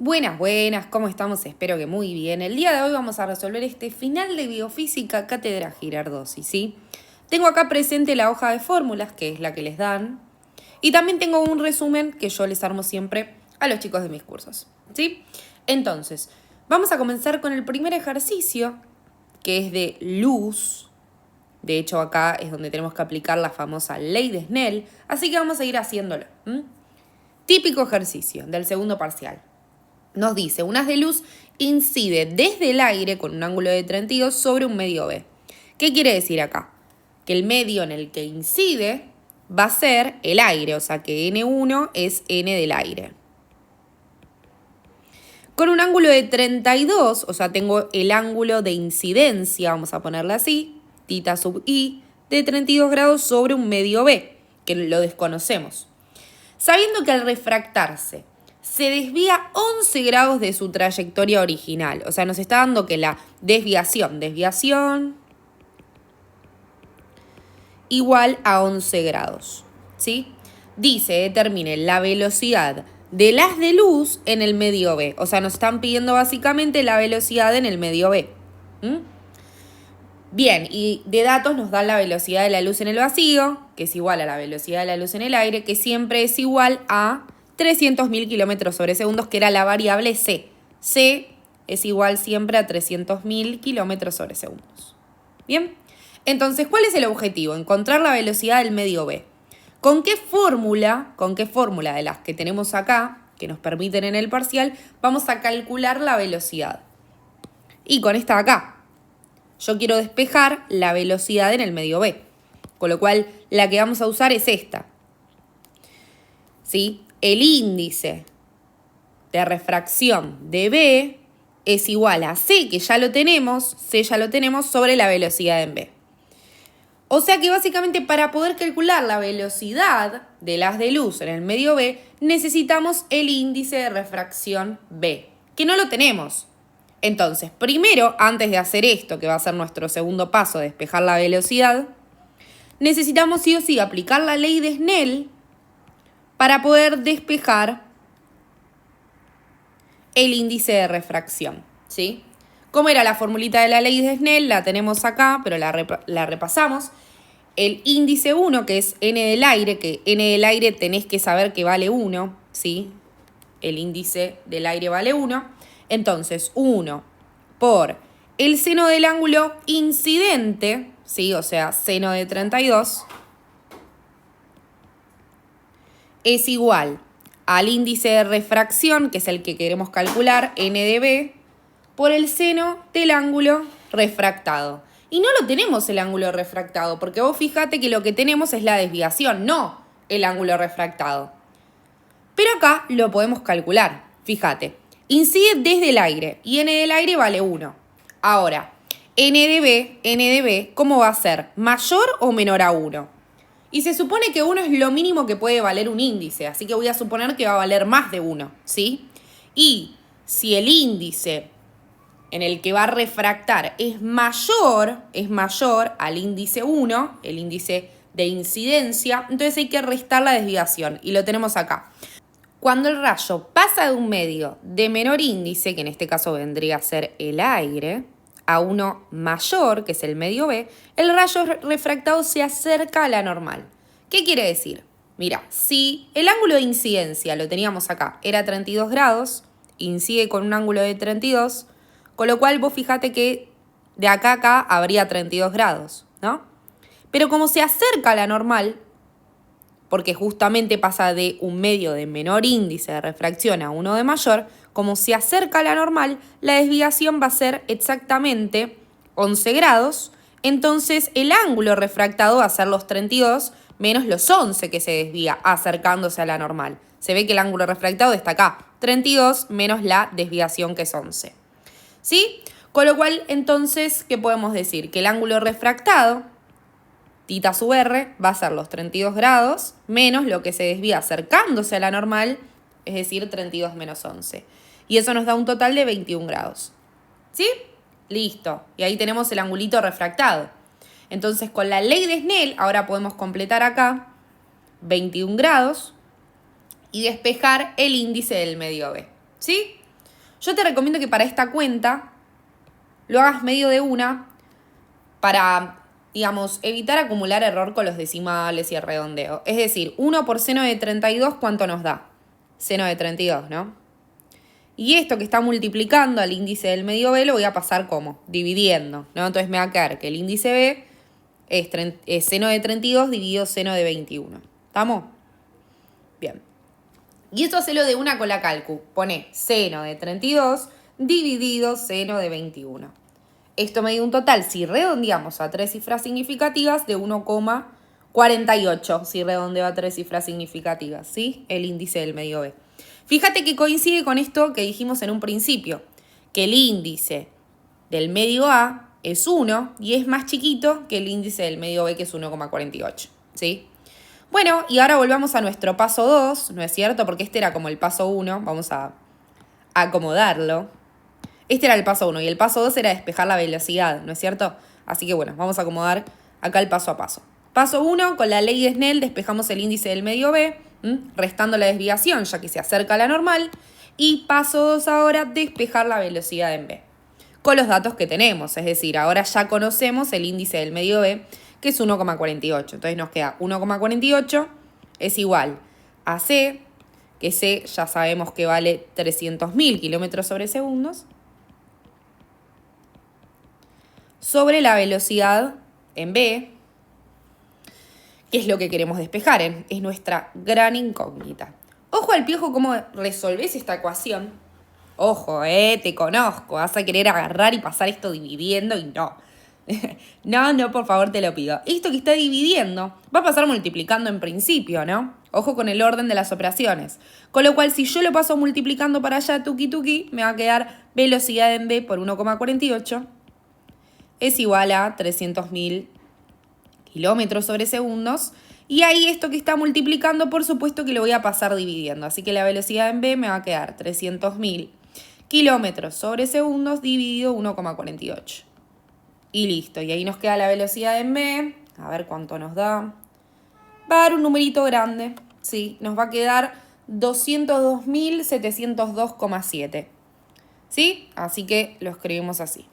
Buenas, buenas, ¿cómo estamos? Espero que muy bien. El día de hoy vamos a resolver este final de Biofísica Cátedra Girardossi, ¿sí? Tengo acá presente la hoja de fórmulas, que es la que les dan, y también tengo un resumen que yo les armo siempre a los chicos de mis cursos, ¿sí? Entonces, vamos a comenzar con el primer ejercicio, que es de luz. De hecho, acá es donde tenemos que aplicar la famosa ley de Snell, así que vamos a ir haciéndolo. Típico ejercicio del segundo parcial. Nos dice, un haz de luz incide desde el aire con un ángulo de 32 sobre un medio B. ¿Qué quiere decir acá? Que el medio en el que incide va a ser el aire, o sea que N1 es N del aire. Con un ángulo de 32, o sea, tengo el ángulo de incidencia, vamos a ponerle así, tita sub i, de 32 grados sobre un medio B, que lo desconocemos. Sabiendo que al refractarse se desvía 11 grados de su trayectoria original. O sea, nos está dando que la desviación igual a 11 grados, ¿sí? Dice, determine la velocidad del haz de luz en el medio B. O sea, nos están pidiendo básicamente la velocidad en el medio B. Bien, y de datos nos dan la velocidad de la luz en el vacío, que es igual a la velocidad de la luz en el aire, que siempre es igual a 300.000 kilómetros sobre segundos, que era la variable C. C es igual siempre a 300.000 kilómetros sobre segundos. Bien, entonces, ¿cuál es el objetivo? Encontrar la velocidad del medio B. ¿Con qué fórmula de las que tenemos acá, que nos permiten en el parcial, vamos a calcular la velocidad? Y con esta de acá. Yo quiero despejar la velocidad en el medio B. Con lo cual, la que vamos a usar es esta. ¿Sí? El índice de refracción de B es igual a C, que ya lo tenemos, sobre la velocidad en B. O sea que básicamente para poder calcular la velocidad del haz de luz en el medio B, necesitamos el índice de refracción B, que no lo tenemos. Entonces, primero, antes de hacer esto, que va a ser nuestro segundo paso, despejar la velocidad, necesitamos sí o sí aplicar la ley de Snell para poder despejar el índice de refracción, ¿sí? ¿Cómo era la formulita de la ley de Snell? La tenemos acá, pero la repasamos. El índice 1, que es N del aire, que N del aire tenés que saber que vale 1, ¿sí? El índice del aire vale 1. Entonces, 1 por el seno del ángulo incidente, ¿sí? O sea, seno de 32, es igual al índice de refracción, que es el que queremos calcular, N de B, por el seno del ángulo refractado. Y no lo tenemos el ángulo refractado, porque vos fíjate que lo que tenemos es la desviación, no el ángulo refractado. Pero acá lo podemos calcular, fíjate. Incide desde el aire y N del aire vale 1. Ahora, N de B, ¿cómo va a ser? ¿Mayor o menor a 1? Y se supone que 1 es lo mínimo que puede valer un índice, así que voy a suponer que va a valer más de 1, ¿sí? Y si el índice en el que va a refractar es mayor al índice 1, el índice de incidencia, entonces hay que restar la desviación y lo tenemos acá. Cuando el rayo pasa de un medio de menor índice, que en este caso vendría a ser el aire, a uno mayor, que es el medio B, el rayo refractado se acerca a la normal. ¿Qué quiere decir? Mira, si el ángulo de incidencia, lo teníamos acá, era 32 grados, incide con un ángulo de 32, con lo cual vos fíjate que de acá a acá habría 32 grados, ¿no? Pero como se acerca a la normal, porque justamente pasa de un medio de menor índice de refracción a uno de mayor, como se acerca a la normal, la desviación va a ser exactamente 11 grados, entonces el ángulo refractado va a ser los 32 menos los 11 que se desvía acercándose a la normal. Se ve que el ángulo refractado está acá, 32 menos la desviación que es 11. ¿Sí? Con lo cual, entonces, ¿qué podemos decir? Que el ángulo refractado, tita sub r, va a ser los 32 grados menos lo que se desvía acercándose a la normal, es decir, 32 menos 11. Y eso nos da un total de 21 grados. ¿Sí? Listo. Y ahí tenemos el angulito refractado. Entonces, con la ley de Snell, ahora podemos completar acá 21 grados y despejar el índice del medio B. ¿Sí? Yo te recomiendo que para esta cuenta lo hagas medio de una para, digamos, evitar acumular error con los decimales y el redondeo. Es decir, 1 por seno de 32, ¿cuánto nos da? Seno de 32, ¿no? Y esto que está multiplicando al índice del medio B lo voy a pasar como dividiendo, ¿no? Entonces me va a quedar que el índice B es seno de 32 dividido seno de 21. ¿Estamos? Bien. Y esto hacelo de una con la calcu. Pone seno de 32 dividido seno de 21. Esto me dio un total, si redondeamos a 3 cifras significativas, de 1,48. Si redondeo a 3 cifras significativas, ¿sí? El índice del medio B. Fíjate que coincide con esto que dijimos en un principio, que el índice del medio A es 1 y es más chiquito que el índice del medio B, que es 1,48, ¿sí? Bueno, y ahora volvamos a nuestro paso 2, ¿no es cierto? Porque este era como el paso 1, vamos a acomodarlo. Este era el paso 1 y el paso 2 era despejar la velocidad, ¿no es cierto? Así que bueno, vamos a acomodar acá el paso a paso. Paso 1, con la ley de Snell despejamos el índice del medio B, restando la desviación ya que se acerca a la normal. Y paso 2 ahora, despejar la velocidad en B. Con los datos que tenemos, es decir, ahora ya conocemos el índice del medio B, que es 1,48. Entonces nos queda 1,48 es igual a C, que C ya sabemos que vale 300.000 kilómetros sobre segundos, sobre la velocidad en B, que es lo que queremos despejar, es nuestra gran incógnita. Ojo al piojo cómo resolvés esta ecuación. Ojo, te conozco, vas a querer agarrar y pasar esto dividiendo y no. No, por favor, te lo pido. Esto que está dividiendo va a pasar multiplicando en principio, ¿no? Ojo con el orden de las operaciones. Con lo cual, si yo lo paso multiplicando para allá, tuki, me va a quedar velocidad en B por 1,48 es igual a 300.000 kilómetros sobre segundos. Y ahí esto que está multiplicando, por supuesto que lo voy a pasar dividiendo. Así que la velocidad en B me va a quedar 300.000 kilómetros sobre segundos dividido 1,48. Y listo. Y ahí nos queda la velocidad en B. A ver cuánto nos da. Va a dar un numerito grande. Sí, nos va a quedar 202.702,7. ¿Sí? Así que lo escribimos así.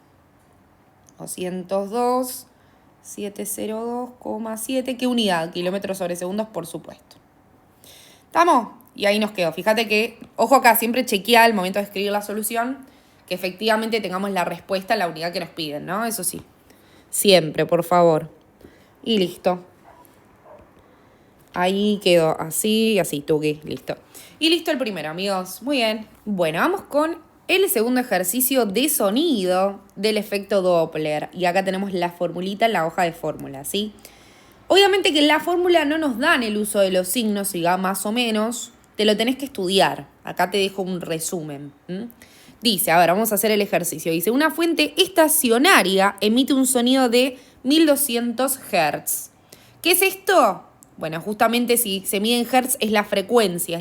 202.702,7. ¿Qué unidad? Kilómetros sobre segundos, por supuesto. ¿Estamos? Y ahí nos quedó. Fíjate que, ojo acá, siempre chequea al momento de escribir la solución que efectivamente tengamos la respuesta en la unidad que nos piden, ¿no? Eso sí. Siempre, por favor. Y listo. Ahí quedó así, tuki, listo. Y listo el primero, amigos. Muy bien. Bueno, vamos con el segundo ejercicio de sonido del efecto Doppler. Y acá tenemos la formulita en la hoja de fórmula, ¿sí? Obviamente que en la fórmula no nos dan el uso de los signos, y más o menos, te lo tenés que estudiar. Acá te dejo un resumen. Dice, a ver, vamos a hacer el ejercicio. Dice, una fuente estacionaria emite un sonido de 1200 Hz. ¿Qué es esto? Bueno, justamente si se mide en Hz es la frecuencia.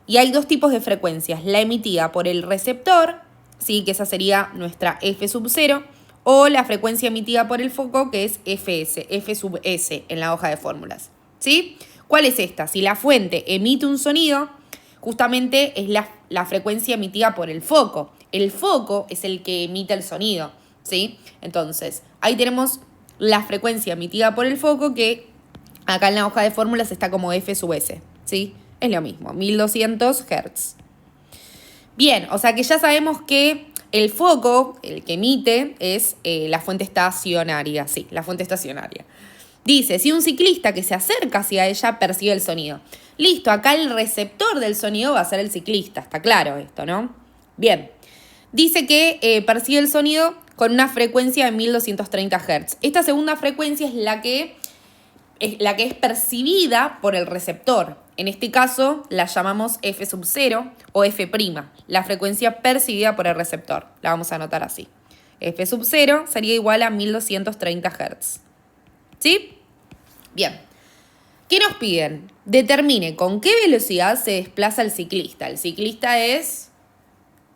Y hay dos tipos de frecuencias. La emitida por el receptor, ¿sí? Que esa sería nuestra F sub 0. O la frecuencia emitida por el foco, que es Fs, F sub S en la hoja de fórmulas. ¿Sí? ¿Cuál es esta? Si la fuente emite un sonido, justamente es la frecuencia emitida por el foco. El foco es el que emite el sonido, ¿sí? Entonces, ahí tenemos la frecuencia emitida por el foco, que acá en la hoja de fórmulas está como F sub S, ¿sí? Es lo mismo, 1200 Hz. Bien, o sea que ya sabemos que el foco, el que emite, es la fuente estacionaria, sí, la fuente estacionaria. Dice, si un ciclista que se acerca hacia ella percibe el sonido. Listo, acá el receptor del sonido va a ser el ciclista, está claro esto, ¿no? Bien, dice que percibe el sonido con una frecuencia de 1230 Hz. Esta segunda frecuencia es la que es percibida por el receptor. En este caso la llamamos F sub 0 o F', la frecuencia percibida por el receptor. La vamos a anotar así. F sub 0 sería igual a 1230 Hz. ¿Sí? Bien. ¿Qué nos piden? Determine con qué velocidad se desplaza el ciclista. El ciclista es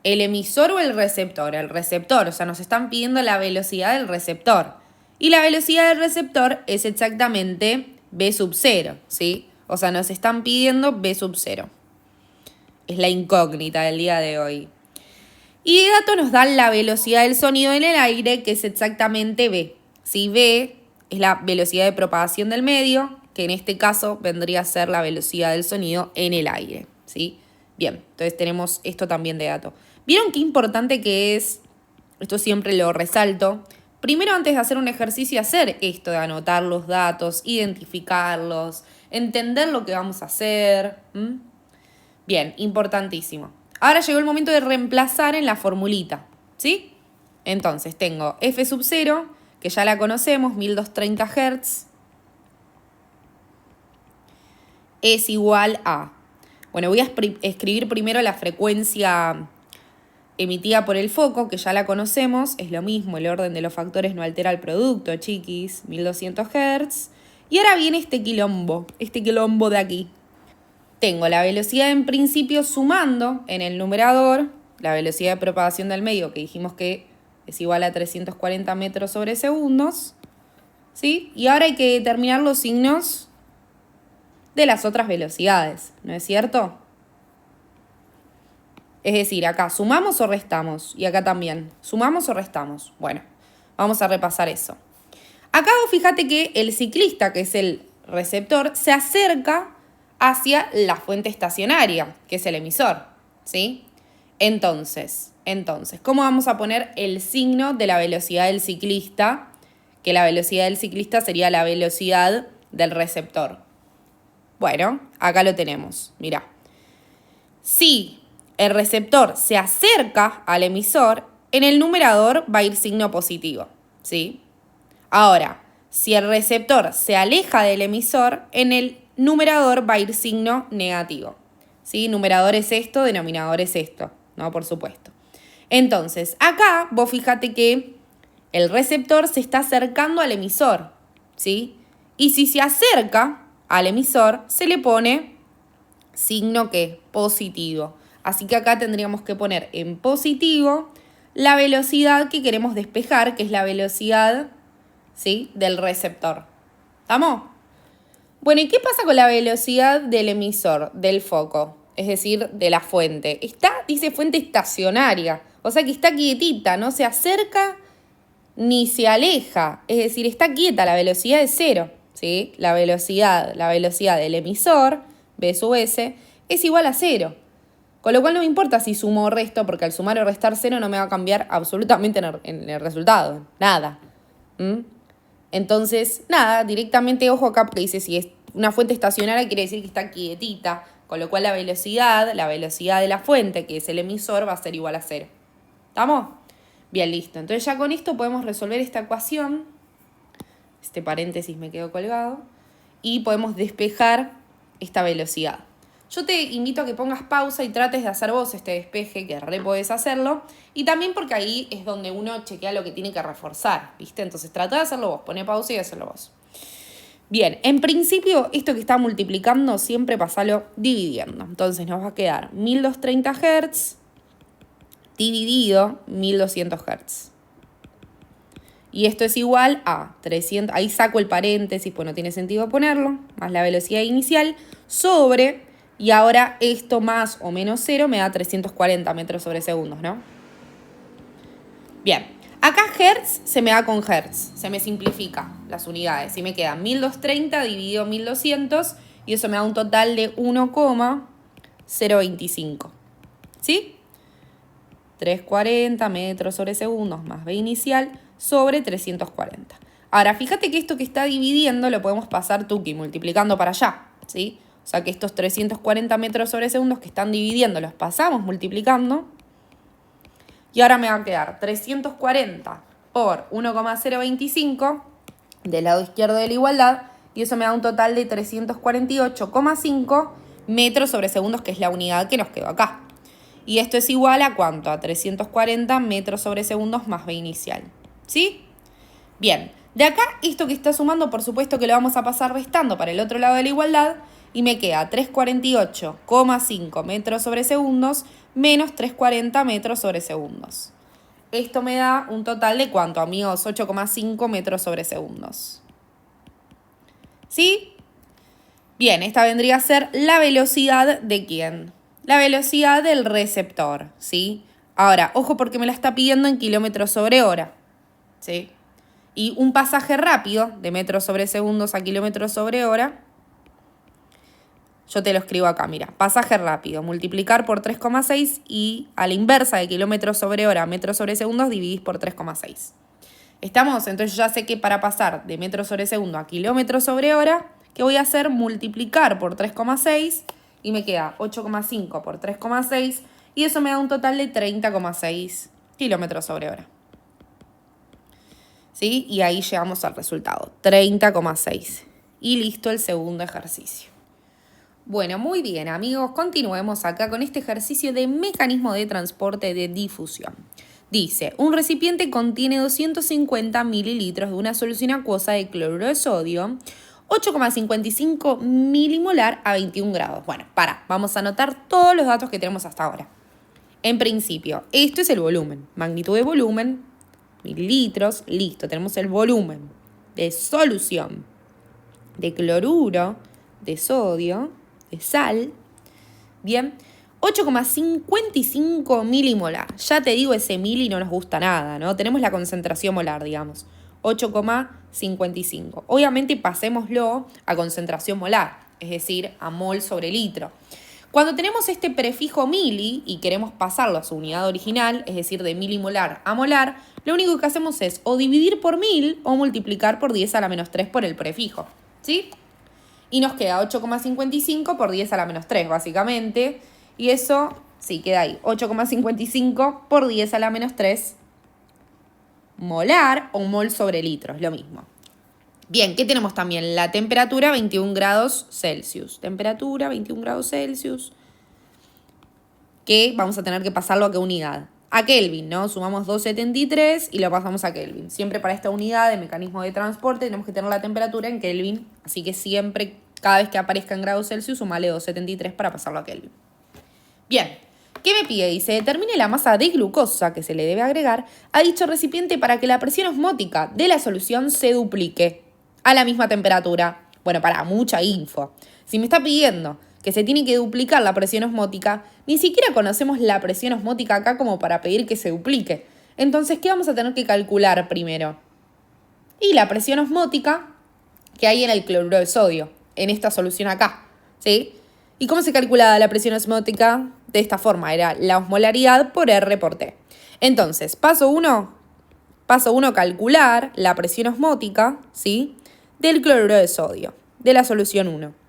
el emisor o el receptor. El receptor, o sea, nos están pidiendo la velocidad del receptor. Y la velocidad del receptor es exactamente B sub 0, ¿sí? O sea, nos están pidiendo B sub 0. es la incógnita del día de hoy. Y de dato nos dan la velocidad del sonido en el aire, que es exactamente v. Si v es la velocidad de propagación del medio, que en este caso vendría a ser la velocidad del sonido en el aire, ¿sí? Bien, entonces tenemos esto también de dato. ¿Vieron qué importante que es? Esto siempre lo resalto. Primero, antes de hacer un ejercicio, hacer esto de anotar los datos, identificarlos, entender lo que vamos a hacer. Bien, importantísimo. Ahora llegó el momento de reemplazar en la formulita, ¿sí? Entonces tengo f sub 0, que ya la conocemos, 1230 Hz, es igual a... Bueno, voy a escribir primero la frecuencia emitida por el foco, que ya la conocemos, es lo mismo, el orden de los factores no altera el producto, chiquis, 1200 Hz. Y ahora viene este quilombo de aquí. Tengo la velocidad en principio sumando en el numerador, la velocidad de propagación del medio, que dijimos que es igual a 340 metros sobre segundos, ¿sí? Y ahora hay que determinar los signos de las otras velocidades, ¿no es cierto? Es decir, acá sumamos o restamos, y acá también, sumamos o restamos. Bueno, vamos a repasar eso. Acá fíjate que el ciclista, que es el receptor, se acerca hacia la fuente estacionaria, que es el emisor, ¿sí? Entonces, ¿cómo vamos a poner el signo de la velocidad del ciclista? Que la velocidad del ciclista sería la velocidad del receptor. Bueno, acá lo tenemos, mirá. Si el receptor se acerca al emisor, en el numerador va a ir signo positivo, ¿sí? Ahora, si el receptor se aleja del emisor, en el numerador va a ir signo negativo, ¿sí? Numerador es esto, denominador es esto, ¿no? Por supuesto. Entonces, acá vos fíjate que el receptor se está acercando al emisor, ¿sí? Y si se acerca al emisor, se le pone signo ¿qué? Positivo. Así que acá tendríamos que poner en positivo la velocidad que queremos despejar, que es la velocidad, ¿sí? Del receptor. ¿Estamos? Bueno, ¿y qué pasa con la velocidad del emisor, del foco? Es decir, de la fuente. Dice fuente estacionaria, o sea que está quietita, no se acerca ni se aleja. Es decir, está quieta, la velocidad es cero, ¿sí? La velocidad del emisor, v sub s, es igual a cero. Con lo cual no me importa si sumo o resto, porque al sumar o restar cero no me va a cambiar absolutamente en el resultado. Nada. Entonces, nada, directamente ojo acá porque dice si es una fuente estacionaria quiere decir que está quietita, con lo cual la velocidad de la fuente, que es el emisor, va a ser igual a cero. ¿Estamos? Bien, listo. Entonces ya con esto podemos resolver esta ecuación. Este paréntesis me quedó colgado. Y podemos despejar esta velocidad. Yo te invito a que pongas pausa y trates de hacer vos este despeje, que re podés hacerlo. Y también porque ahí es donde uno chequea lo que tiene que reforzar, ¿viste? Entonces trata de hacerlo vos, poné pausa y hacerlo vos. Bien, en principio esto que está multiplicando siempre pasalo dividiendo. Entonces nos va a quedar 1230 Hz dividido 1200 Hz. Y esto es igual a 300, ahí saco el paréntesis, pues no tiene sentido ponerlo, más la velocidad inicial, sobre, y ahora esto más o menos 0 me da 340 metros sobre segundos, ¿no? Bien, acá Hertz se me da con Hertz, se me simplifica las unidades, y me queda 1230 dividido 1200, y eso me da un total de 1,025, ¿sí? 340 metros sobre segundos más V inicial sobre 340. Ahora, fíjate que esto que está dividiendo lo podemos pasar tuki, multiplicando para allá, ¿sí? O sea que estos 340 metros sobre segundos que están dividiendo los pasamos multiplicando. Y ahora me va a quedar 340 por 1,025 del lado izquierdo de la igualdad. Y eso me da un total de 348,5 metros sobre segundos, que es la unidad que nos quedó acá. Y esto es igual a ¿cuánto? A 340 metros sobre segundos más V inicial. ¿Sí? Bien, de acá esto que está sumando, por supuesto que lo vamos a pasar restando para el otro lado de la igualdad. Y me queda 348,5 metros sobre segundos menos 340 metros sobre segundos. Esto me da un total de ¿cuánto, amigos? 8,5 metros sobre segundos. ¿Sí? Bien, esta vendría a ser la velocidad de ¿quién? la velocidad del receptor, ¿sí? Ahora, ojo porque me la está pidiendo en kilómetros sobre hora, ¿sí? Y un pasaje rápido de metros sobre segundos a kilómetros sobre hora, yo te lo escribo acá, mira, pasaje rápido, multiplicar por 3,6 y a la inversa de kilómetros sobre hora a metros sobre segundos dividís por 3,6. ¿Estamos? Entonces ya sé que para pasar de metros sobre segundo a kilómetros sobre hora, ¿qué voy a hacer? Multiplicar por 3,6 y me queda 8,5 por 3,6 y eso me da un total de 30,6 kilómetros sobre hora. ¿Sí? Y ahí llegamos al resultado, 30,6. Y listo el segundo ejercicio. Bueno, muy bien, amigos, continuemos acá con este ejercicio de mecanismo de transporte de difusión. Dice, un recipiente contiene 250 mililitros de una solución acuosa de cloruro de sodio, 8,55 milimolar a 21 grados. Bueno, vamos a anotar todos los datos que tenemos hasta ahora. En principio, esto es el volumen, magnitud de volumen, mililitros, listo, tenemos el volumen de solución de cloruro de sodio, de sal, bien, 8,55 milimolar. Ya te digo, ese mili no nos gusta nada, ¿no? Tenemos la concentración molar, digamos, 8,55. Obviamente pasémoslo a concentración molar, es decir, a mol sobre litro. Cuando tenemos este prefijo mili y queremos pasarlo a su unidad original, es decir, de milimolar a molar, lo único que hacemos es o dividir por 1000 o multiplicar por 10 a la menos 3 por el prefijo, ¿sí? Y nos queda 8,55 por 10 a la menos 3, básicamente. Y eso, sí, queda ahí. 8,55 por 10 a la menos 3 molar o mol sobre litro, es lo mismo. Bien, ¿qué tenemos también? La temperatura, 21 grados Celsius. Temperatura, 21 grados Celsius. Que vamos a tener que pasarlo a qué unidad. A Kelvin, ¿no? Sumamos 273 y lo pasamos a Kelvin. Siempre para esta unidad de mecanismo de transporte tenemos que tener la temperatura en Kelvin. Así que siempre, cada vez que aparezca en grados Celsius, sumale 273 para pasarlo a Kelvin. Bien, ¿qué me pide? Dice, determine la masa de glucosa que se le debe agregar a dicho recipiente para que la presión osmótica de la solución se duplique a la misma temperatura. Bueno, para mucha info. Si me está pidiendo que se tiene que duplicar la presión osmótica, ni siquiera conocemos la presión osmótica acá como para pedir que se duplique. Entonces, ¿qué vamos a tener que calcular primero? Y la presión osmótica que hay en el cloruro de sodio, en esta solución acá, ¿sí? ¿Y cómo se calcula la presión osmótica? De esta forma, era la osmolaridad por R por T. Entonces, paso 1, calcular la presión osmótica, ¿sí? Del cloruro de sodio, de la solución 1.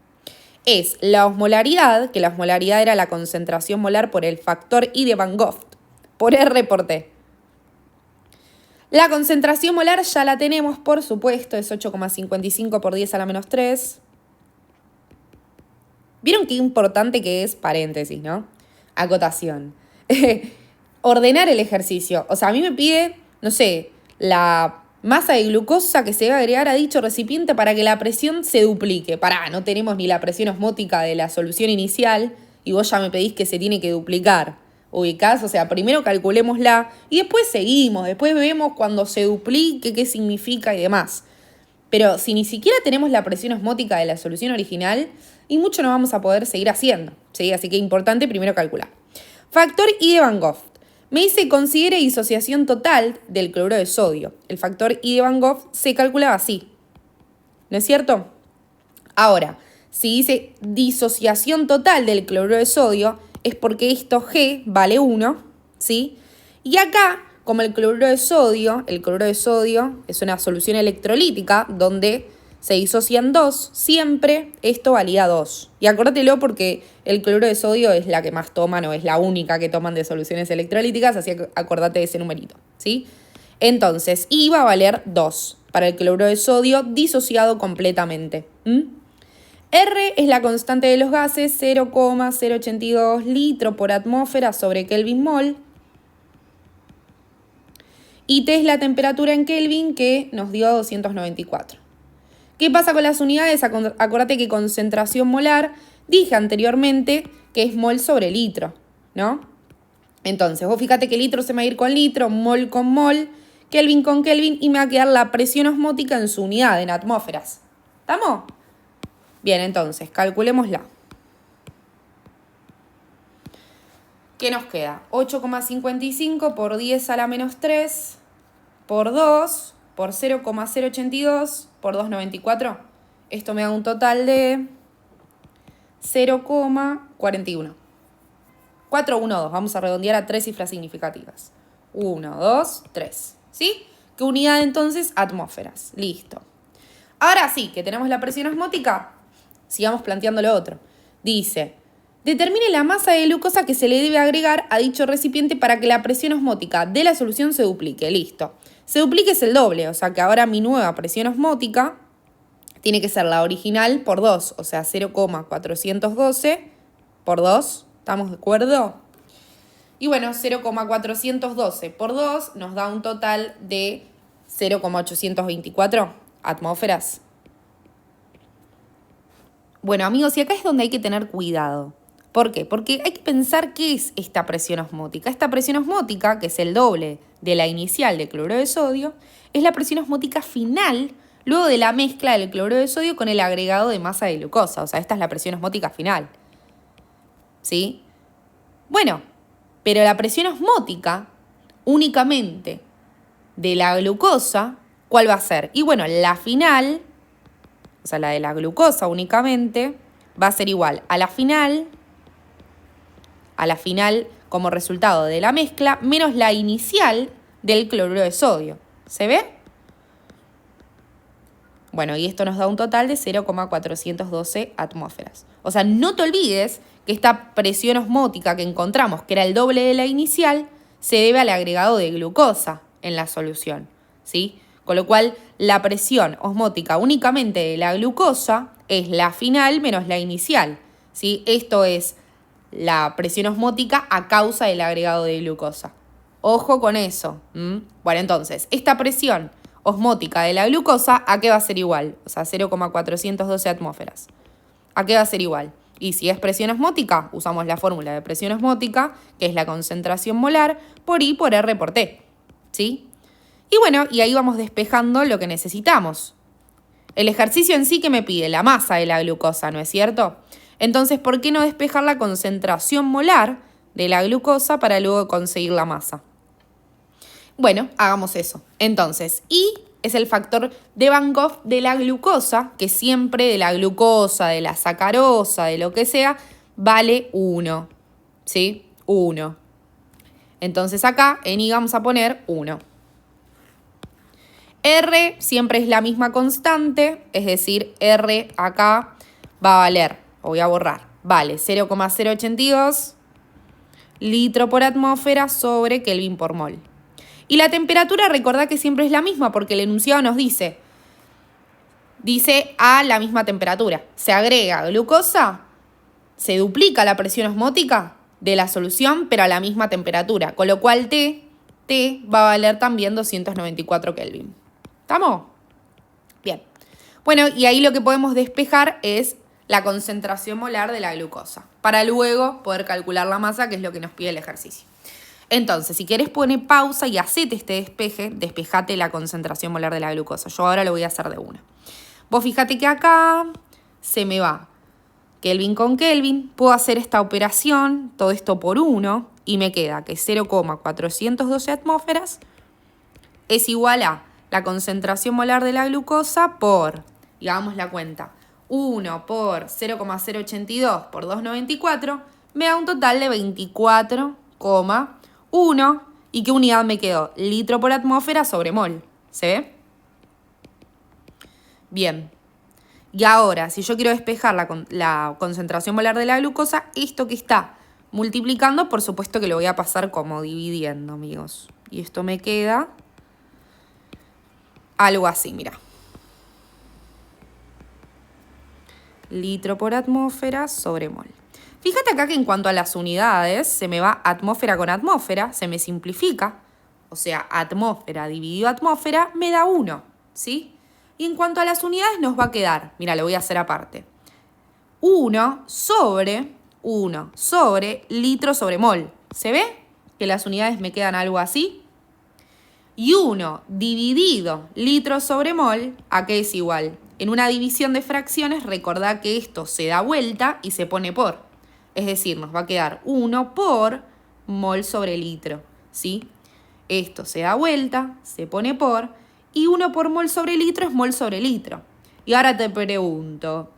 Es la osmolaridad, que la osmolaridad era la concentración molar por el factor I de Van Vogt, por R por T. La concentración molar ya la tenemos, por supuesto, es 8,55 por 10 a la menos 3. ¿Vieron qué importante que es? Paréntesis, ¿no? Acotación. Ordenar el ejercicio. O sea, a mí me pide, no sé, la masa de glucosa que se debe agregar a dicho recipiente para que la presión se duplique. No tenemos ni la presión osmótica de la solución inicial y vos ya me pedís que se tiene que duplicar. ¿Ubicás? O sea, primero calculémosla y después seguimos, después vemos cuando se duplique qué significa y demás. Pero si ni siquiera tenemos la presión osmótica de la solución original, y mucho no vamos a poder seguir haciendo, ¿sí? Así que es importante primero calcular. Factor I de Van Vogt. Me dice, considere disociación total del cloruro de sodio. El factor I de Van Vogt se calculaba así, ¿no es cierto? Ahora, si dice disociación total del cloruro de sodio, es porque esto G vale 1, ¿sí? Y acá, como el cloruro de sodio es una solución electrolítica donde se disocian 2, siempre esto valía 2. Y acordátelo porque el cloruro de sodio es la que más toman o es la única que toman de soluciones electrolíticas, así que acordate de ese numerito, ¿sí? Entonces, I va a valer 2 para el cloruro de sodio disociado completamente. R es la constante de los gases, 0,082 litro por atmósfera sobre Kelvin mol. Y T es la temperatura en Kelvin que nos dio 294. ¿Qué pasa con las unidades? Acordate que concentración molar, dije anteriormente que es mol sobre litro, ¿no? Entonces, vos fíjate que litro se me va a ir con litro, mol con mol, Kelvin con Kelvin, y me va a quedar la presión osmótica en su unidad, en atmósferas. ¿Estamos? Bien, entonces, calculémosla. ¿Qué nos queda? 8,55 por 10 a la menos 3 por 2 por 0,082 por 2,94. Esto me da un total de 0,41. 4, 1, 2. Vamos a redondear a 3 cifras significativas. 1, 2, 3. ¿Sí? ¿Qué unidad entonces? Atmósferas. Listo. Ahora sí, que tenemos la presión osmótica, sigamos planteando lo otro. Dice, determine la masa de glucosa que se le debe agregar a dicho recipiente para que la presión osmótica de la solución se duplique. Listo. Se duplique es el doble, o sea que ahora mi nueva presión osmótica tiene que ser la original por 2, o sea 0,412 por 2. ¿Estamos de acuerdo? Y bueno, 0,412 por 2 nos da un total de 0,824 atmósferas. Bueno, amigos, y acá es donde hay que tener cuidado. ¿Por qué? Porque hay que pensar qué es esta presión osmótica. Esta presión osmótica, que es el doble de la inicial de cloruro de sodio, es la presión osmótica final luego de la mezcla del cloruro de sodio con el agregado de masa de glucosa. O sea, esta es la presión osmótica final. ¿Sí? Bueno, pero la presión osmótica únicamente de la glucosa, ¿cuál va a ser? Y bueno, la final, o sea, la de la glucosa únicamente, va a ser igual a la final como resultado de la mezcla, menos la inicial del cloruro de sodio. ¿Se ve? Bueno, y esto nos da un total de 0,412 atmósferas. O sea, no te olvides que esta presión osmótica que encontramos, que era el doble de la inicial, se debe al agregado de glucosa en la solución, ¿sí? Con lo cual, la presión osmótica únicamente de la glucosa es la final menos la inicial, ¿sí? Esto es la presión osmótica a causa del agregado de glucosa. Ojo con eso. Bueno, entonces, esta presión osmótica de la glucosa, ¿a qué va a ser igual? O sea, 0,412 atmósferas. ¿A qué va a ser igual? Y si es presión osmótica, usamos la fórmula de presión osmótica, que es la concentración molar por I por R por T. ¿Sí? Y bueno, y ahí vamos despejando lo que necesitamos. El ejercicio en sí que me pide la masa de la glucosa, ¿no es cierto? Entonces, ¿por qué no despejar la concentración molar de la glucosa para luego conseguir la masa? Bueno, hagamos eso. Entonces, I es el factor de Van Gogh de la glucosa, que siempre de la glucosa, de la sacarosa, de lo que sea, vale 1. ¿Sí? 1. Entonces acá en I vamos a poner 1. R siempre es la misma constante, es decir, R acá va a valer, o voy a borrar, vale 0,082 litro por atmósfera sobre Kelvin por mol. Y la temperatura, recordá que siempre es la misma porque el enunciado nos dice a la misma temperatura. Se agrega glucosa, se duplica la presión osmótica de la solución, pero a la misma temperatura. Con lo cual T va a valer también 294 Kelvin. ¿Estamos? Bien. Bueno, y ahí lo que podemos despejar es la concentración molar de la glucosa, para luego poder calcular la masa, que es lo que nos pide el ejercicio. Entonces, si querés pone pausa y hacete este despeje, despejate la concentración molar de la glucosa. Yo ahora lo voy a hacer de una. Vos fíjate que acá se me va Kelvin con Kelvin. Puedo hacer esta operación, todo esto por 1, y me queda que 0,412 atmósferas es igual a la concentración molar de la glucosa por, y hagamos la cuenta, 1 por 0,082 por 2,94, me da un total de 24,1. ¿Y qué unidad me quedó? Litro por atmósfera sobre mol. ¿Se ve? Bien. Y ahora, si yo quiero despejar la concentración molar de la glucosa, esto que está multiplicando, por supuesto que lo voy a pasar como dividiendo, amigos. Y esto me queda algo así, mira. Litro por atmósfera sobre mol. Fíjate acá que en cuanto a las unidades, se me va atmósfera con atmósfera, se me simplifica. O sea, atmósfera dividido atmósfera me da 1, ¿sí? Y en cuanto a las unidades nos va a quedar, mira, lo voy a hacer aparte. 1 sobre litro sobre mol. ¿Se ve? Que las unidades me quedan algo así. Y 1 dividido litro sobre mol, ¿a qué es igual? En una división de fracciones, recordá que esto se da vuelta y se pone por. Es decir, nos va a quedar 1 por mol sobre litro, ¿sí? Esto se da vuelta, se pone por, y 1 por mol sobre litro es mol sobre litro. Y ahora te pregunto,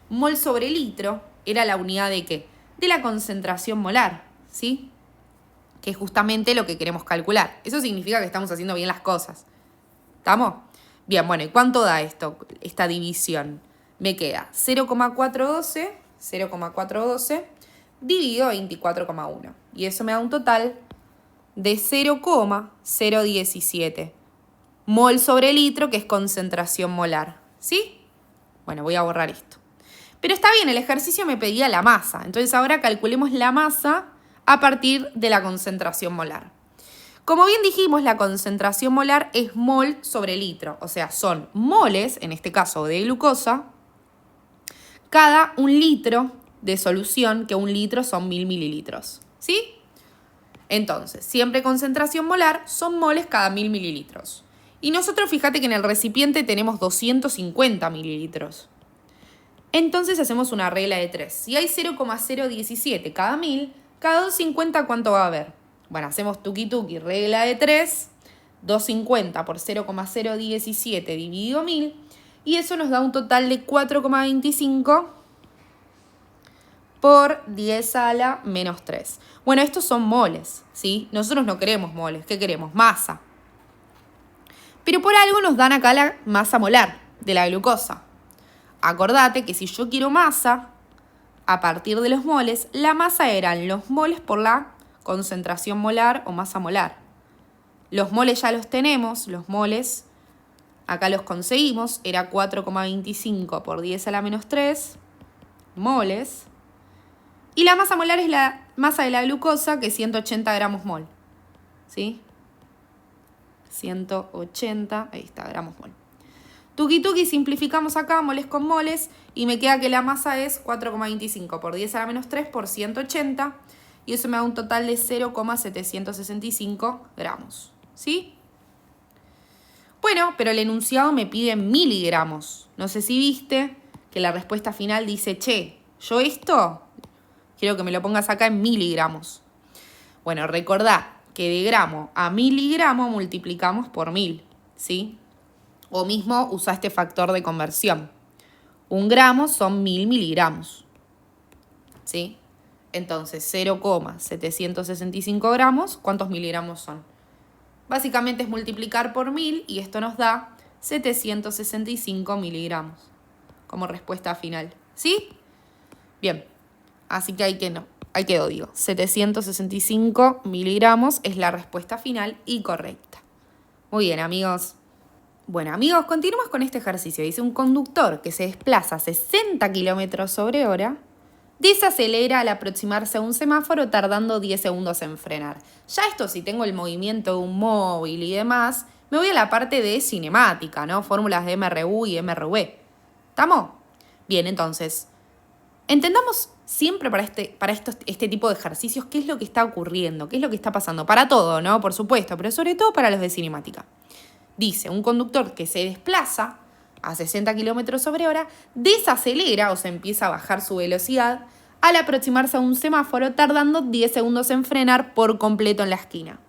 mol sobre litro era la unidad ¿de qué? De la concentración molar, ¿sí? Que es justamente lo que queremos calcular. Eso significa que estamos haciendo bien las cosas. ¿Estamos? Bien, bueno, ¿y cuánto da esto, esta división? Me queda 0,412 dividido 24,1. Y eso me da un total de 0,017 mol sobre litro, que es concentración molar. ¿Sí? Bueno, voy a borrar esto. Pero está bien, el ejercicio me pedía la masa. Entonces ahora calculemos la masa a partir de la concentración molar. Como bien dijimos, la concentración molar es mol sobre litro. O sea, son moles, en este caso de glucosa, cada 1 litro de solución, que 1 litro son 1000 mililitros. ¿Sí? Entonces, siempre concentración molar son moles cada 1000 mililitros. Y nosotros fíjate que en el recipiente tenemos 250 mililitros. Entonces hacemos una regla de 3. Si hay 0,017 cada 1000, cada 250, ¿cuánto va a haber? Bueno, hacemos tuki tuki, regla de 3, 250 por 0,017 dividido 1000, y eso nos da un total de 4,25 por 10 a la menos 3. Bueno, estos son moles, ¿sí? Nosotros no queremos moles, ¿qué queremos? Masa. Pero por algo nos dan acá la masa molar de la glucosa. Acordate que si yo quiero masa, a partir de los moles, la masa eran los moles por la concentración molar o masa molar. Los moles ya los tenemos, los moles acá los conseguimos, era 4,25 por 10 a la menos 3 moles. Y la masa molar es la masa de la glucosa, que es 180 gramos mol. ¿Sí? 180, ahí está, gramos mol. Tuki tuki, simplificamos acá, moles con moles, y me queda que la masa es 4,25 por 10 a la menos 3 por 180, y eso me da un total de 0,765 gramos. ¿Sí? Bueno, pero el enunciado me pide miligramos. No sé si viste que la respuesta final dice, che, yo esto quiero que me lo pongas acá en miligramos. Bueno, recordá que de gramo a miligramo multiplicamos por 1000, ¿sí? O mismo usa este factor de conversión. 1 gramo son 1000 miligramos, ¿sí? Entonces, 0,765 gramos, ¿cuántos miligramos son? Básicamente es multiplicar por 1000 y esto nos da 765 miligramos como respuesta final, ¿sí? Bien, así que ahí quedó, digo. 765 miligramos es la respuesta final y correcta. Muy bien, amigos. Bueno, amigos, continuamos con este ejercicio. Dice, un conductor que se desplaza a 60 kilómetros sobre hora desacelera al aproximarse a un semáforo tardando 10 segundos en frenar. Ya esto, si tengo el movimiento de un móvil y demás, me voy a la parte de cinemática, ¿no? Fórmulas de MRU y MRV. ¿Estamos? Bien, entonces, entendamos siempre para este tipo de ejercicios qué es lo que está ocurriendo, qué es lo que está pasando. Para todo, ¿no? Por supuesto, pero sobre todo para los de cinemática. Dice, un conductor que se desplaza a 60 kilómetros sobre hora desacelera o se empieza a bajar su velocidad al aproximarse a un semáforo tardando 10 segundos en frenar por completo en la esquina.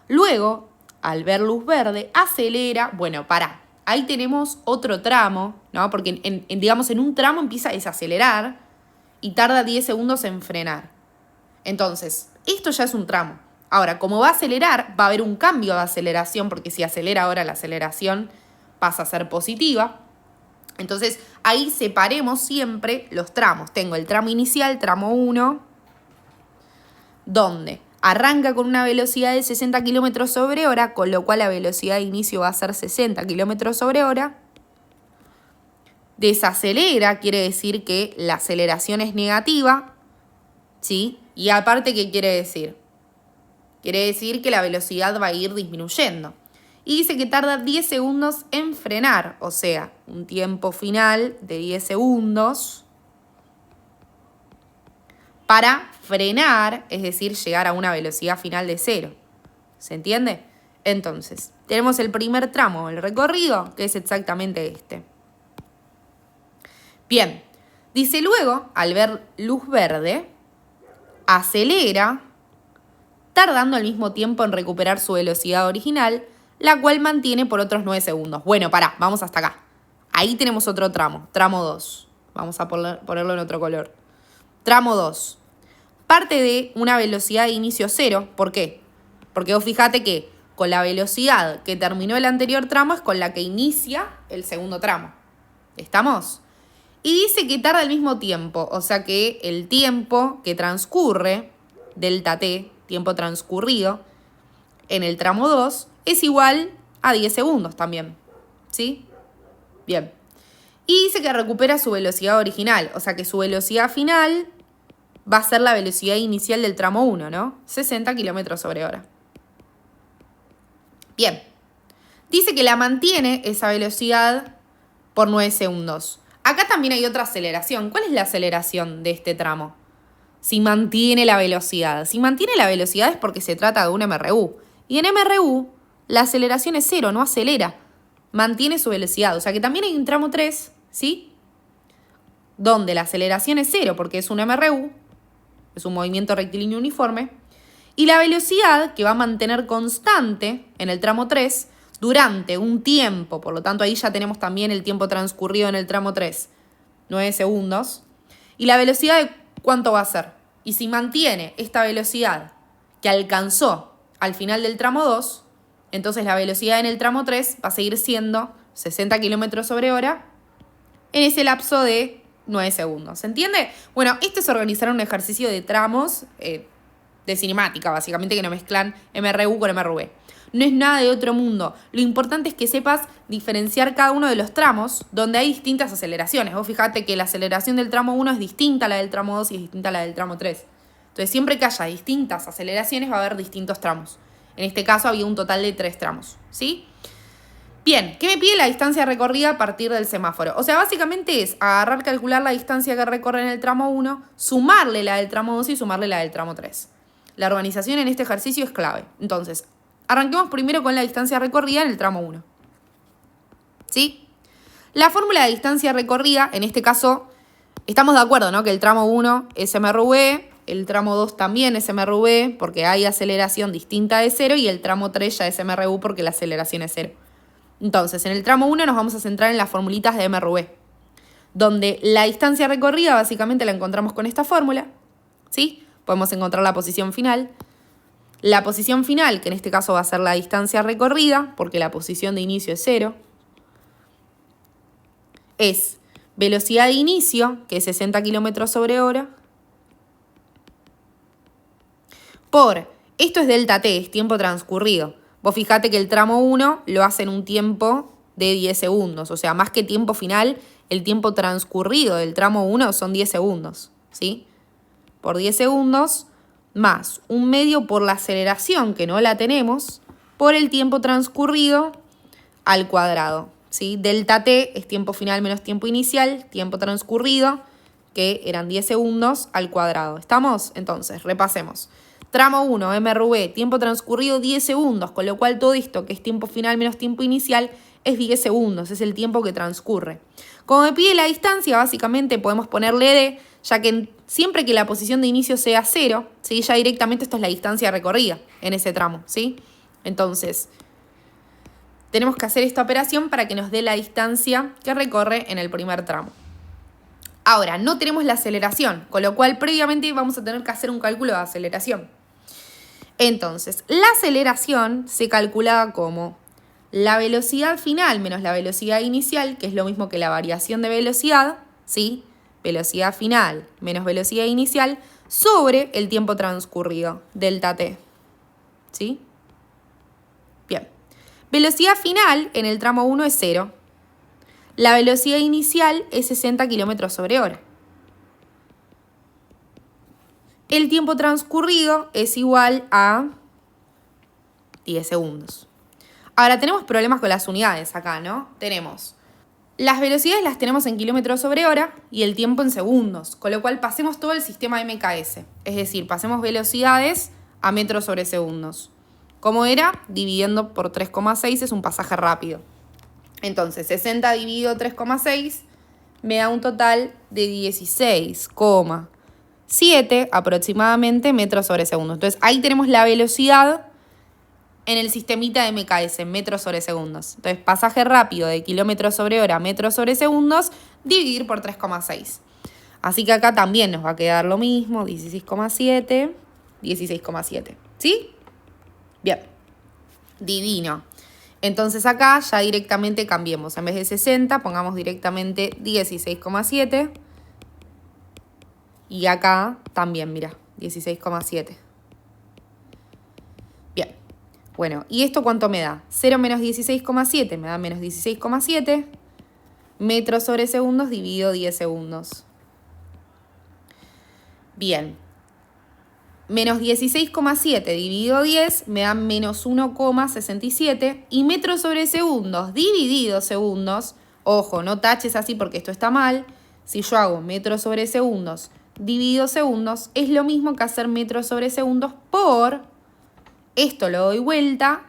Luego, al ver luz verde, acelera. Bueno, ahí tenemos otro tramo, ¿no? Porque en un tramo empieza a desacelerar y tarda 10 segundos en frenar. Entonces, esto ya es un tramo. Ahora, como va a acelerar, va a haber un cambio de aceleración, porque si acelera ahora la aceleración pasa a ser positiva. Entonces, ahí separemos siempre los tramos. Tengo el tramo inicial, tramo 1, donde arranca con una velocidad de 60 km sobre hora, con lo cual la velocidad de inicio va a ser 60 km sobre hora. Desacelera, quiere decir que la aceleración es negativa, ¿sí? Y aparte, ¿qué quiere decir? Quiere decir que la velocidad va a ir disminuyendo. Y dice que tarda 10 segundos en frenar, o sea, un tiempo final de 10 segundos para frenar, es decir, llegar a una velocidad final de 0. ¿Se entiende? Entonces, tenemos el primer tramo del recorrido, que es exactamente este. Bien, dice luego, al ver luz verde, acelera tardando al mismo tiempo en recuperar su velocidad original, la cual mantiene por otros 9 segundos. Bueno, pará, vamos hasta acá. Ahí tenemos otro tramo, tramo 2. Vamos a ponerlo en otro color. Tramo 2. Parte de una velocidad de inicio 0. ¿Por qué? Porque vos fijate que con la velocidad que terminó el anterior tramo es con la que inicia el segundo tramo. ¿Estamos? Y dice que tarda el mismo tiempo, o sea que el tiempo que transcurre, delta t, tiempo transcurrido, en el tramo 2 es igual a 10 segundos también. ¿Sí? Bien. Y dice que recupera su velocidad original, o sea que su velocidad final va a ser la velocidad inicial del tramo 1, ¿no? 60 km/h. Bien. Dice que la mantiene esa velocidad por 9 segundos. Acá también hay otra aceleración. ¿Cuál es la aceleración de este tramo? Si mantiene la velocidad. Si mantiene la velocidad es porque se trata de un MRU. Y en MRU la aceleración es 0, no acelera. Mantiene su velocidad. O sea que también hay un tramo 3, ¿sí? Donde la aceleración es 0 porque es un MRU. Es un movimiento rectilíneo uniforme. Y la velocidad que va a mantener constante en el tramo 3 durante un tiempo, por lo tanto ahí ya tenemos también el tiempo transcurrido en el tramo 3, 9 segundos. Y la velocidad de cuánto va a ser. Y si mantiene esta velocidad que alcanzó al final del tramo 2, entonces la velocidad en el tramo 3 va a seguir siendo 60 km/h en ese lapso de 9 segundos. ¿Se entiende? Bueno, esto es organizar un ejercicio de tramos de cinemática, básicamente, que no mezclan MRU con MRV. No es nada de otro mundo. Lo importante es que sepas diferenciar cada uno de los tramos donde hay distintas aceleraciones. Vos fijate que la aceleración del tramo 1 es distinta a la del tramo 2 y es distinta a la del tramo 3. Entonces, siempre que haya distintas aceleraciones va a haber distintos tramos. En este caso había un total de 3 tramos, ¿sí? Bien, ¿qué me pide la distancia recorrida a partir del semáforo? O sea, básicamente es agarrar, calcular la distancia que recorre en el tramo 1, sumarle la del tramo 2 y sumarle la del tramo 3. La organización en este ejercicio es clave. Entonces, arranquemos primero con la distancia recorrida en el tramo 1. ¿Sí? La fórmula de distancia recorrida, en este caso, estamos de acuerdo, ¿no? Que el tramo 1 es MRV, el tramo 2 también es MRV, porque hay aceleración distinta de 0, y el tramo 3 ya es MRU porque la aceleración es 0. Entonces, en el tramo 1 nos vamos a centrar en las formulitas de MRV, donde la distancia recorrida básicamente la encontramos con esta fórmula, ¿sí? Podemos encontrar la posición final. La posición final, que en este caso va a ser la distancia recorrida, porque la posición de inicio es 0, es velocidad de inicio, que es 60 km/h, por, esto es delta t, es tiempo transcurrido. Vos fijate que el tramo 1 lo hace en un tiempo de 10 segundos, o sea, más que tiempo final, el tiempo transcurrido del tramo 1 son 10 segundos, ¿sí? Por 10 segundos, más un medio por la aceleración, que no la tenemos, por el tiempo transcurrido al cuadrado, ¿sí? Delta t es tiempo final menos tiempo inicial, tiempo transcurrido, que eran 10 segundos al cuadrado. ¿Estamos? Entonces, repasemos. Tramo 1, MRV, tiempo transcurrido 10 segundos, con lo cual todo esto, que es tiempo final menos tiempo inicial, es 10 segundos, es el tiempo que transcurre. Como me pide la distancia, básicamente podemos ponerle d, ya que siempre que la posición de inicio sea 0, ¿sí? Ya directamente esto es la distancia recorrida en ese tramo, ¿sí? Entonces, tenemos que hacer esta operación para que nos dé la distancia que recorre en el primer tramo. Ahora, no tenemos la aceleración, con lo cual previamente vamos a tener que hacer un cálculo de aceleración. Entonces, la aceleración se calcula como la velocidad final menos la velocidad inicial, que es lo mismo que la variación de velocidad, ¿sí? Velocidad final menos velocidad inicial, sobre el tiempo transcurrido, delta t, ¿sí? Bien. Velocidad final en el tramo 1 es 0. La velocidad inicial es 60 km/h. El tiempo transcurrido es igual a 10 segundos. Ahora, tenemos problemas con las unidades acá, ¿no? Tenemos las velocidades las tenemos en km/h y el tiempo en segundos, con lo cual pasemos todo el sistema MKS. Es decir, pasemos velocidades a metros sobre segundos. ¿Cómo era? Dividiendo por 3,6 es un pasaje rápido. Entonces, 60 dividido 3,6 me da un total de 16,6 7 aproximadamente metros sobre segundo. Entonces ahí tenemos la velocidad en el sistemita de MKS, metros sobre segundos. Entonces pasaje rápido de kilómetros sobre hora a metros sobre segundos, dividir por 3,6. Así que acá también nos va a quedar lo mismo, 16,7, 16,7. ¿Sí? Bien. Divino. Entonces acá ya directamente cambiemos. En vez de 60, pongamos directamente 16,7. Y acá también, mira, 16,7. Bien. Bueno, ¿y esto cuánto me da? 0 menos 16,7 me da menos 16,7 metros sobre segundos dividido 10 segundos. Bien. Menos 16,7 dividido 10 me da menos 1,67 y metros sobre segundos dividido segundos, ojo, no taches así porque esto está mal, si yo hago metros sobre segundos dividido segundos es lo mismo que hacer metros sobre segundos por, esto lo doy vuelta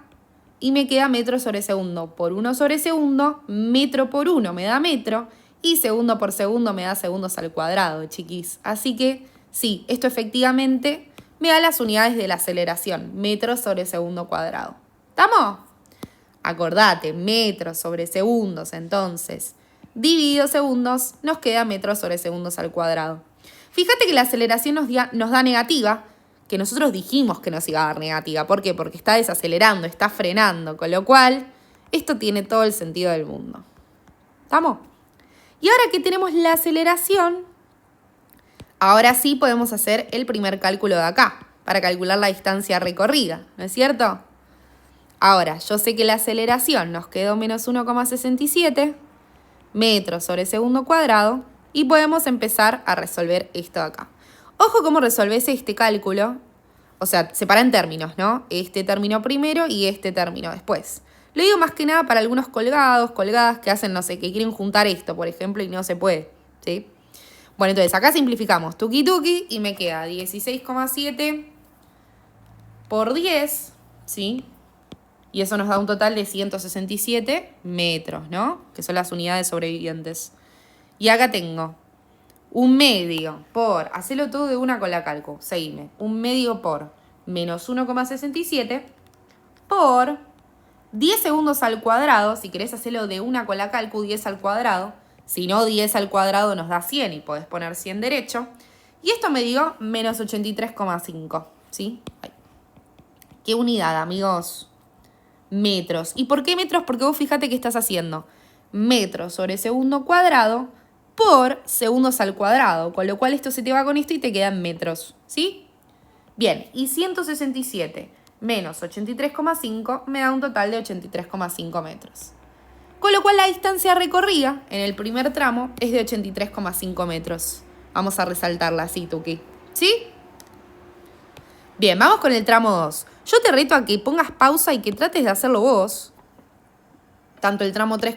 y me queda metro sobre segundo por 1 sobre segundo, metro por 1 me da metro y segundo por segundo me da segundos al cuadrado, chiquis. Así que sí, esto efectivamente me da las unidades de la aceleración, metros sobre segundo cuadrado. ¿Estamos? Acordate, metros sobre segundos, entonces, dividido segundos, nos queda metros sobre segundos al cuadrado. Fíjate que la aceleración nos da negativa, que nosotros dijimos que nos iba a dar negativa. ¿Por qué? Porque está desacelerando, está frenando, con lo cual esto tiene todo el sentido del mundo. ¿Estamos? Y ahora que tenemos la aceleración, ahora sí podemos hacer el primer cálculo de acá, para calcular la distancia recorrida, ¿no es cierto? Ahora, yo sé que la aceleración nos quedó menos 1,67 metros sobre segundo cuadrado y podemos empezar a resolver esto de acá. Ojo cómo resolvés este cálculo, o sea, separa en términos, ¿no? Este término primero y este término después. Lo digo más que nada para algunos colgados, colgadas que hacen, no sé, que quieren juntar esto, por ejemplo, y no se puede, ¿sí? Bueno, entonces acá simplificamos tuki tuki y me queda 16,7 por 10, ¿sí? Y eso nos da un total de 167 metros, ¿no? Que son las unidades sobrevivientes. Y acá tengo un medio por, hacelo todo de una con la calco, seguime. Un medio por menos 1,67 por 10 segundos al cuadrado. Si querés hacerlo de una con la calco, 10 al cuadrado. Si no, 10 al cuadrado nos da 100 y podés poner 100 derecho. Y esto me dio menos 83,5, ¿sí? Ay. ¿Qué unidad, amigos? Metros. ¿Y por qué metros? Porque vos fíjate que estás haciendo metros sobre segundo cuadrado por segundos al cuadrado, con lo cual esto se te va con esto y te quedan metros, ¿sí? Bien, y 167 menos 83,5 me da un total de 83,5 metros. Con lo cual la distancia recorrida en el primer tramo es de 83,5 metros. Vamos a resaltarla así, Tuki, ¿sí? Bien, vamos con el tramo 2. Yo te reto a que pongas pausa y que trates de hacerlo vos. Tanto el tramo 2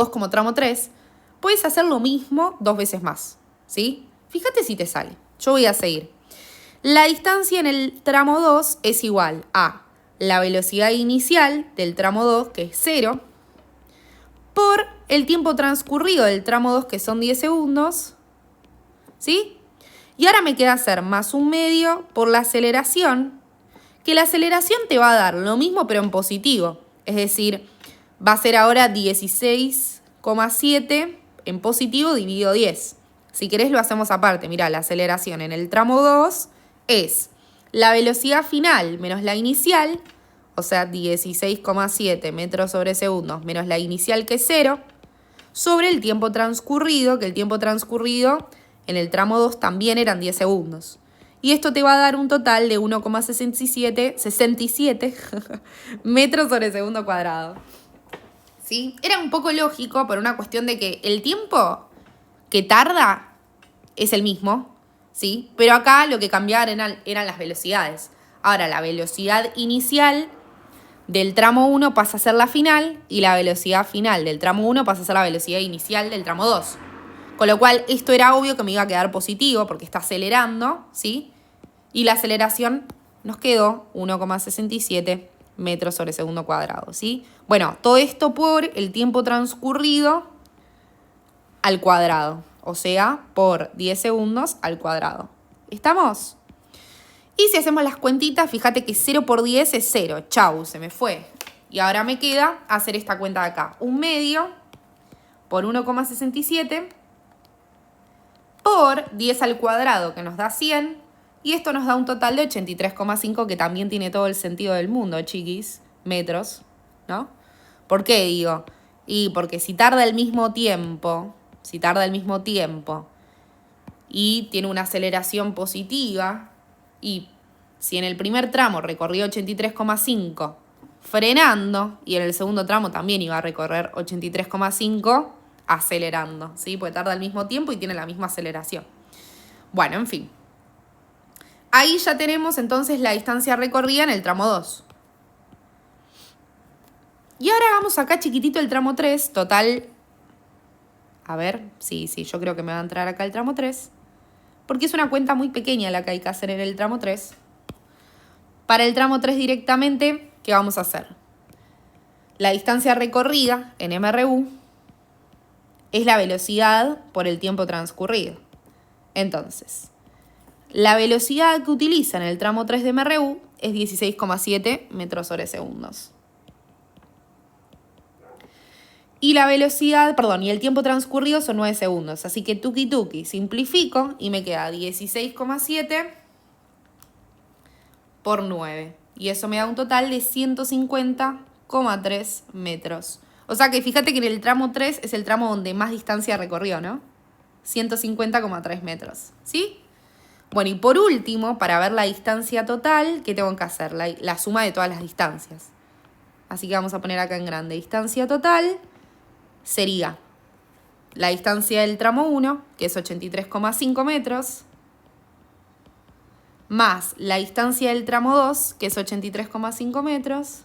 como tramo 3. Puedes hacer lo mismo 2 veces más, ¿sí? Fíjate si te sale. Yo voy a seguir. La distancia en el tramo 2 es igual a la velocidad inicial del tramo 2, que es 0, por el tiempo transcurrido del tramo 2, que son 10 segundos, ¿sí? Y ahora me queda hacer más un medio por la aceleración, que la aceleración te va a dar lo mismo pero en positivo. Es decir, va a ser ahora 16,7 en positivo dividido 10. Si querés lo hacemos aparte. Mirá, la aceleración en el tramo 2 es la velocidad final menos la inicial, o sea, 16,7 metros sobre segundos menos la inicial que es 0, sobre el tiempo transcurrido, que el tiempo transcurrido en el tramo 2 también eran 10 segundos. Y esto te va a dar un total de 1,67 metros sobre segundo cuadrado. ¿Sí? Era un poco lógico por una cuestión de que el tiempo que tarda es el mismo, ¿sí? Pero acá lo que cambiaban eran las velocidades. Ahora, la velocidad inicial del tramo 1 pasa a ser la final y la velocidad final del tramo 1 pasa a ser la velocidad inicial del tramo 2. Con lo cual, esto era obvio que me iba a quedar positivo porque está acelerando, ¿sí? Y la aceleración nos quedó 1,67 metros sobre segundo cuadrado, ¿sí? Bueno, todo esto por el tiempo transcurrido al cuadrado, o sea, por 10 segundos al cuadrado. ¿Estamos? Y si hacemos las cuentitas, fíjate que 0 por 10 es 0. Chau, se me fue. Y ahora me queda hacer esta cuenta de acá. 1/2 por 1,67 por 10 al cuadrado, que nos da 100. Y esto nos da un total de 83,5, que también tiene todo el sentido del mundo, chiquis. Metros, ¿no? ¿Por qué digo? Y porque si tarda el mismo tiempo, y tiene una aceleración positiva, y si en el primer tramo recorrió 83,5 frenando, y en el segundo tramo también iba a recorrer 83,5 acelerando, ¿sí? Porque tarda el mismo tiempo y tiene la misma aceleración. Bueno, en fin. Ahí ya tenemos entonces la distancia recorrida en el tramo 2. Y ahora hagamos acá chiquitito el tramo 3, total. A ver, sí, yo creo que me va a entrar acá el tramo 3. Porque es una cuenta muy pequeña la que hay que hacer en el tramo 3. Para el tramo 3 directamente, ¿qué vamos a hacer? La distancia recorrida en MRU es la velocidad por el tiempo transcurrido. Entonces, la velocidad que utiliza en el tramo 3 de MRU es 16,7 metros sobre segundos. Y la velocidad, y el tiempo transcurrido son 9 segundos. Así que tuki, simplifico y me queda 16,7 por 9. Y eso me da un total de 150,3 metros. O sea que fíjate que en el tramo 3 es el tramo donde más distancia recorrió, ¿no? 150,3 metros, ¿sí? Bueno, y por último, para ver la distancia total, ¿qué tengo que hacer? La suma de todas las distancias. Así que vamos a poner acá en grande. Distancia total sería la distancia del tramo 1, que es 83,5 metros, más la distancia del tramo 2, que es 83,5 metros,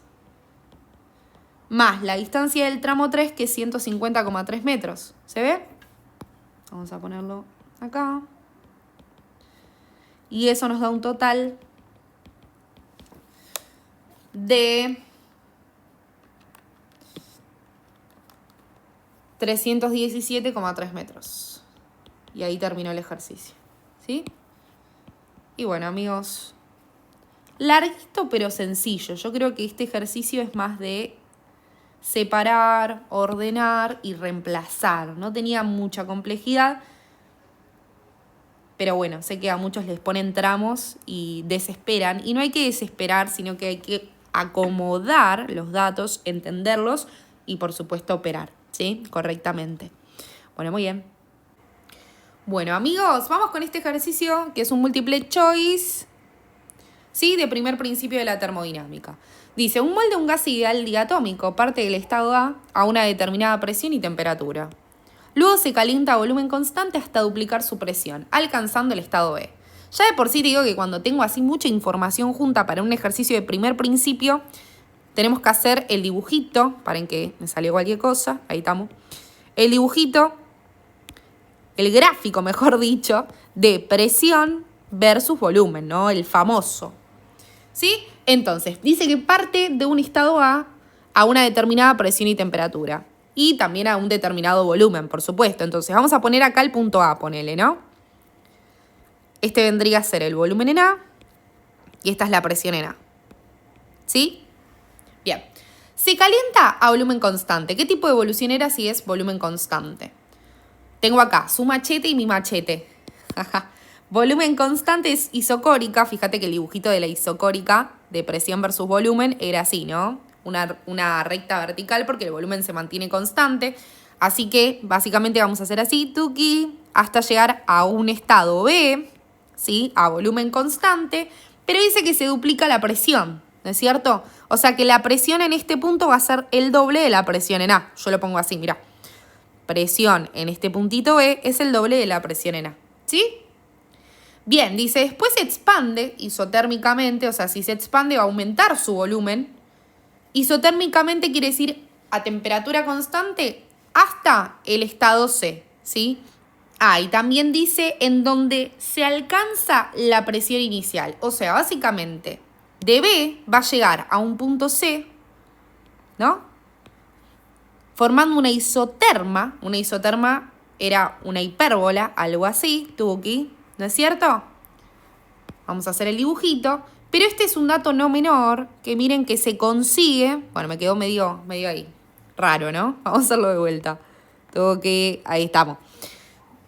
más la distancia del tramo 3, que es 150,3 metros. ¿Se ve? Vamos a ponerlo acá. Y eso nos da un total de 317,3 metros. Y ahí terminó el ejercicio. ¿Sí? Y bueno, amigos, larguito pero sencillo. Yo creo que este ejercicio es más de separar, ordenar y reemplazar. No tenía mucha complejidad. Pero bueno, sé que a muchos les ponen tramos y desesperan. Y no hay que desesperar, sino que hay que acomodar los datos, entenderlos y por supuesto operar, ¿sí? Correctamente. Bueno, muy bien. Bueno, amigos, vamos con este ejercicio que es un multiple choice, ¿sí? De primer principio de la termodinámica. Dice, un mol de un gas ideal diatómico parte del estado A una determinada presión y temperatura. Luego se calienta a volumen constante hasta duplicar su presión, alcanzando el estado B. Ya de por sí te digo que cuando tengo así mucha información junta para un ejercicio de primer principio, tenemos que hacer el dibujito, paren que me salió cualquier cosa, ahí estamos. El dibujito, el gráfico, mejor dicho, de presión versus volumen, ¿no? El famoso. ¿Sí? Entonces, dice que parte de un estado A una determinada presión y temperatura. Y también a un determinado volumen, por supuesto. Entonces, vamos a poner acá el punto A, ponele, ¿no? Este vendría a ser el volumen en A y esta es la presión en A. ¿Sí? Bien. Se calienta a volumen constante. ¿Qué tipo de evolución era si es volumen constante? Tengo acá su machete y mi machete. Volumen constante es isocórica. Fíjate que el dibujito de la isocórica de presión versus volumen era así, ¿no? Una recta vertical porque el volumen se mantiene constante. Así que básicamente vamos a hacer así, tuki, hasta llegar a un estado B, ¿sí? A volumen constante, pero dice que se duplica la presión, ¿no es cierto? O sea que la presión en este punto va a ser el doble de la presión en A. Yo lo pongo así, mirá. Presión en este puntito B es el doble de la presión en A, ¿sí? Bien, dice, después se expande isotérmicamente, o sea, si se expande va a aumentar su volumen. Isotérmicamente quiere decir a temperatura constante hasta el estado C, ¿sí? Y también dice en donde se alcanza la presión inicial. O sea, básicamente, de B va a llegar a un punto C, ¿no? Formando una isoterma. Una isoterma era una hipérbola, algo así, tuki, ¿no es cierto? Vamos a hacer el dibujito. Pero este es un dato no menor, que miren que se consigue. Bueno, me quedó medio ahí. Raro, ¿no? Vamos a hacerlo de vuelta. Ahí estamos.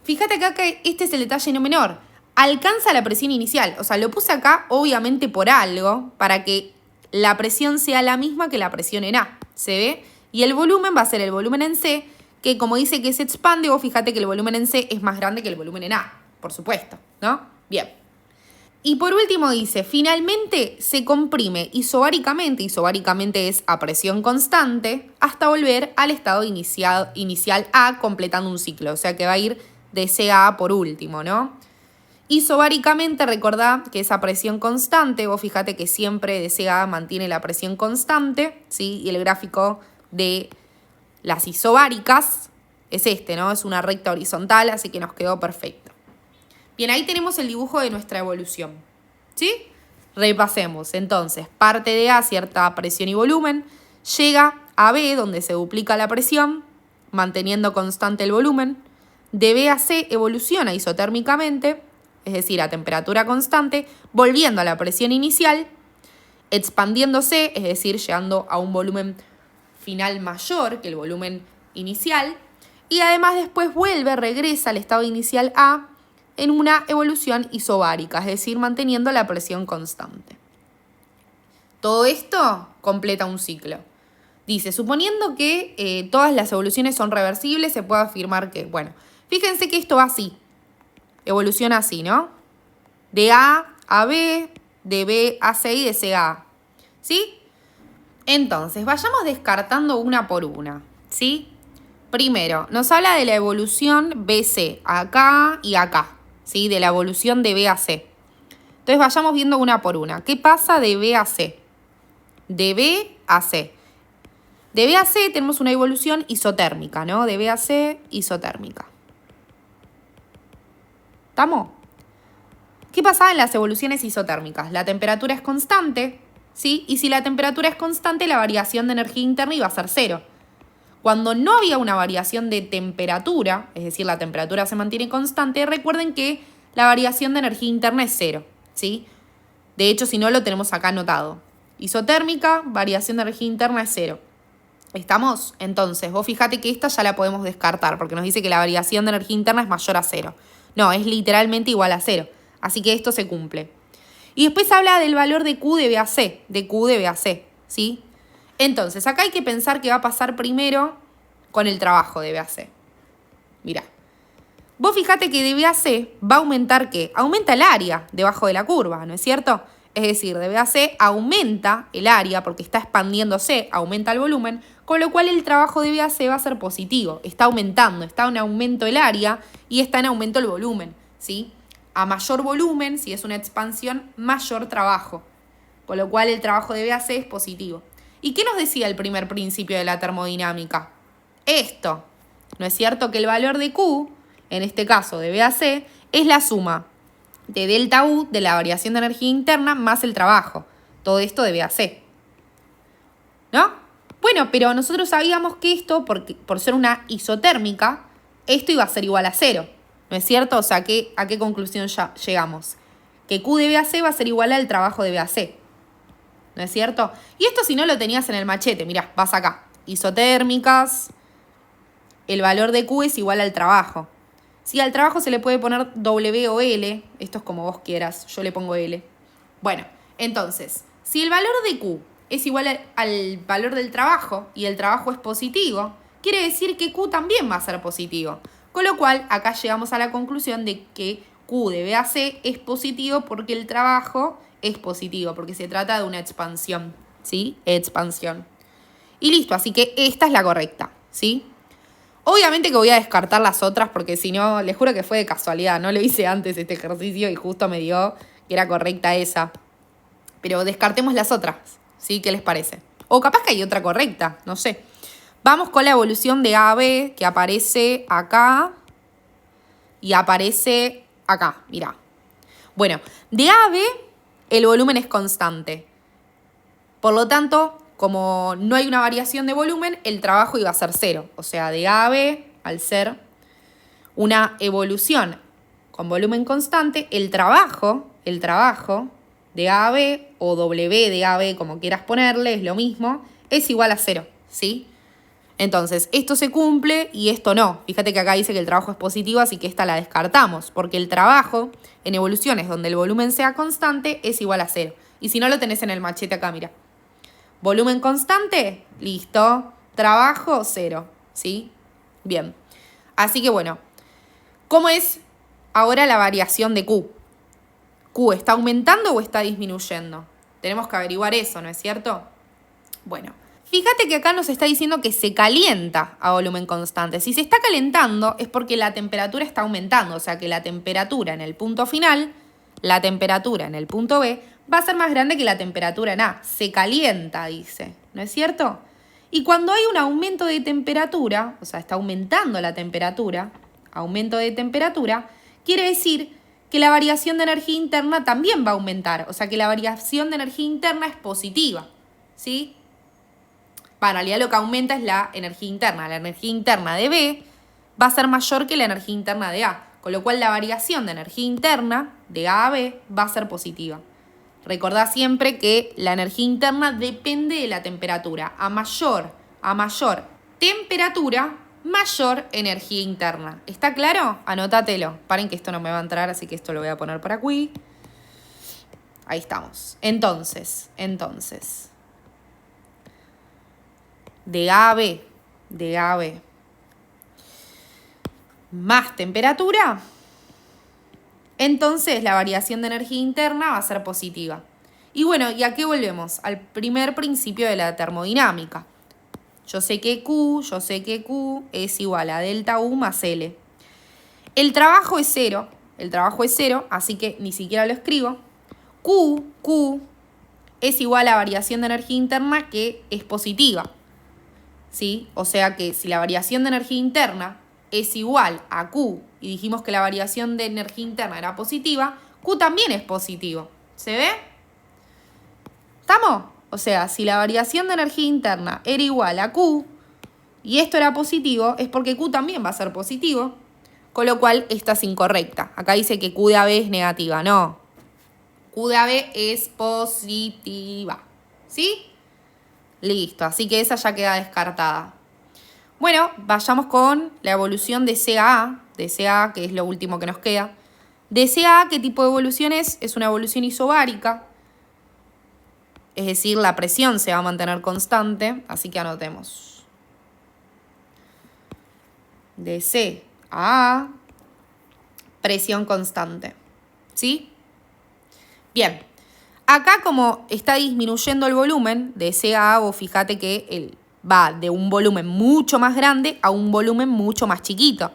Fíjate acá que este es el detalle no menor. Alcanza la presión inicial. O sea, lo puse acá obviamente por algo, para que la presión sea la misma que la presión en A. ¿Se ve? Y el volumen va a ser el volumen en C, que como dice que se expande, vos fíjate que el volumen en C es más grande que el volumen en A. Por supuesto, ¿no? Bien. Y por último dice, finalmente se comprime isobáricamente es a presión constante, hasta volver al estado inicial A completando un ciclo. O sea que va a ir de C a A por último, ¿no? Isobáricamente, recordá que esa presión constante, vos fíjate que siempre de C a A mantiene la presión constante, ¿sí? Y el gráfico de las isobáricas es este, ¿no? Es una recta horizontal, así que nos quedó perfecto. Bien, ahí tenemos el dibujo de nuestra evolución, ¿sí? Repasemos. Entonces, parte de A, cierta presión y volumen, llega a B, donde se duplica la presión, manteniendo constante el volumen. De B a C evoluciona isotérmicamente, es decir, a temperatura constante, volviendo a la presión inicial, expandiéndose, es decir, llegando a un volumen final mayor que el volumen inicial, y además después regresa al estado inicial A, en una evolución isobárica, es decir, manteniendo la presión constante. Todo esto completa un ciclo. Dice, suponiendo que todas las evoluciones son reversibles, se puede afirmar que, bueno, fíjense que esto va así, evoluciona así, ¿no? De A a B, de B a C y de C a A, ¿sí? Entonces, vayamos descartando una por una, ¿sí? Primero, nos habla de la evolución BC, acá y acá, ¿sí? De la evolución de B a C. Entonces vayamos viendo una por una. ¿Qué pasa de B a C? De B a C. De B a C tenemos una evolución isotérmica, ¿no? De B a C, isotérmica. ¿Estamos? ¿Qué pasa en las evoluciones isotérmicas? La temperatura es constante, ¿sí? Y si la temperatura es constante, la variación de energía interna iba a ser cero. Cuando no había una variación de temperatura, es decir, la temperatura se mantiene constante, recuerden que la variación de energía interna es cero, ¿sí? De hecho, si no, lo tenemos acá anotado. Isotérmica, variación de energía interna es cero. ¿Estamos? Entonces, vos fíjate que esta ya la podemos descartar, porque nos dice que la variación de energía interna es mayor a cero. No, es literalmente igual a cero. Así que esto se cumple. Y después habla del valor de Q de B a C, de Q de B a C, ¿sí? Entonces, acá hay que pensar qué va a pasar primero con el trabajo de B a C. Mirá. Vos fíjate que de B a C va a aumentar ¿qué? Aumenta el área debajo de la curva, ¿no es cierto? Es decir, de B a C aumenta el área porque está expandiéndose, aumenta el volumen, con lo cual el trabajo de B a C va a ser positivo. Está aumentando, está en aumento el área y está en aumento el volumen, ¿sí? A mayor volumen, si es una expansión, mayor trabajo. Con lo cual el trabajo de B a C es positivo. ¿Y qué nos decía el primer principio de la termodinámica? Esto, ¿no es cierto? Que el valor de Q, en este caso de B a C, es la suma de delta U de la variación de energía interna más el trabajo. Todo esto de B a C. ¿No? Bueno, pero nosotros sabíamos que esto, por ser una isotérmica, esto iba a ser igual a cero. ¿No es cierto? O sea, ¿a qué conclusión ya llegamos? Que Q de B a C va a ser igual al trabajo de B a C. ¿No es cierto? Y esto si no lo tenías en el machete, mirá, vas acá. Isotérmicas, el valor de Q es igual al trabajo. Si al trabajo se le puede poner W o L, esto es como vos quieras, yo le pongo L. Bueno, entonces, si el valor de Q es igual al valor del trabajo y el trabajo es positivo, quiere decir que Q también va a ser positivo. Con lo cual, acá llegamos a la conclusión de que Q de B a C es positivo porque el trabajo es positivo, porque se trata de una expansión, ¿sí? Expansión. Y listo, así que esta es la correcta, ¿sí? Obviamente que voy a descartar las otras porque si no, les juro que fue de casualidad, no lo hice antes este ejercicio y justo me dio que era correcta esa. Pero descartemos las otras, ¿sí? ¿Qué les parece? O capaz que hay otra correcta, no sé. Vamos con la evolución de A a B que aparece acá y aparece acá, mirá. Bueno, de A a B el volumen es constante. Por lo tanto, como no hay una variación de volumen, el trabajo iba a ser cero. O sea, de A a B, al ser una evolución con volumen constante, el trabajo el trabajo de A a B, o W de A a B, como quieras ponerle, es lo mismo, es igual a 0, ¿sí? Entonces, esto se cumple y esto no. Fíjate que acá dice que el trabajo es positivo, así que esta la descartamos, porque el trabajo en evoluciones donde el volumen sea constante es igual a 0. Y si no, lo tenés en el machete acá, mira. Volumen constante, listo. Trabajo, 0, ¿sí? Bien. Así que bueno, ¿cómo es ahora la variación de Q? ¿Q está aumentando o está disminuyendo? Tenemos que averiguar eso, ¿no es cierto? Bueno, fíjate que acá nos está diciendo que se calienta a volumen constante. Si se está calentando es porque la temperatura está aumentando, o sea que la temperatura en el punto final, la temperatura en el punto B, va a ser más grande que la temperatura en A. Se calienta, dice, ¿no es cierto? Y cuando hay un aumento de temperatura, o sea, está aumentando la temperatura, aumento de temperatura, quiere decir que la variación de energía interna también va a aumentar, o sea que la variación de energía interna es positiva, ¿sí? En realidad lo que aumenta es la energía interna. La energía interna de B va a ser mayor que la energía interna de A, con lo cual la variación de energía interna de A a B va a ser positiva. Recordá siempre que la energía interna depende de la temperatura. A mayor temperatura, mayor energía interna. ¿Está claro? Anótatelo. Paren que esto no me va a entrar, así que esto lo voy a poner por aquí. Ahí estamos. Entonces. De A a B, más temperatura, entonces la variación de energía interna va a ser positiva. Y bueno, ¿y a qué volvemos? Al primer principio de la termodinámica. Yo sé que Q es igual a delta U más L. El trabajo es 0, así que ni siquiera lo escribo. Q es igual a variación de energía interna que es positiva. ¿Sí? O sea que si la variación de energía interna es igual a Q y dijimos que la variación de energía interna era positiva, Q también es positivo. ¿Se ve? ¿Estamos? O sea, si la variación de energía interna era igual a Q y esto era positivo, es porque Q también va a ser positivo, con lo cual esta es incorrecta. Acá dice que Q de AB es negativa. No. Q de AB es positiva. ¿Sí? Listo, así que esa ya queda descartada. Bueno, vayamos con la evolución de CA, que es lo último que nos queda. De CA, ¿qué tipo de evolución es? Es una evolución isobárica, es decir, la presión se va a mantener constante, así que anotemos. De C a A, presión constante. ¿Sí? Bien. Acá como está disminuyendo el volumen de C a A, vos fíjate que va de un volumen mucho más grande a un volumen mucho más chiquito.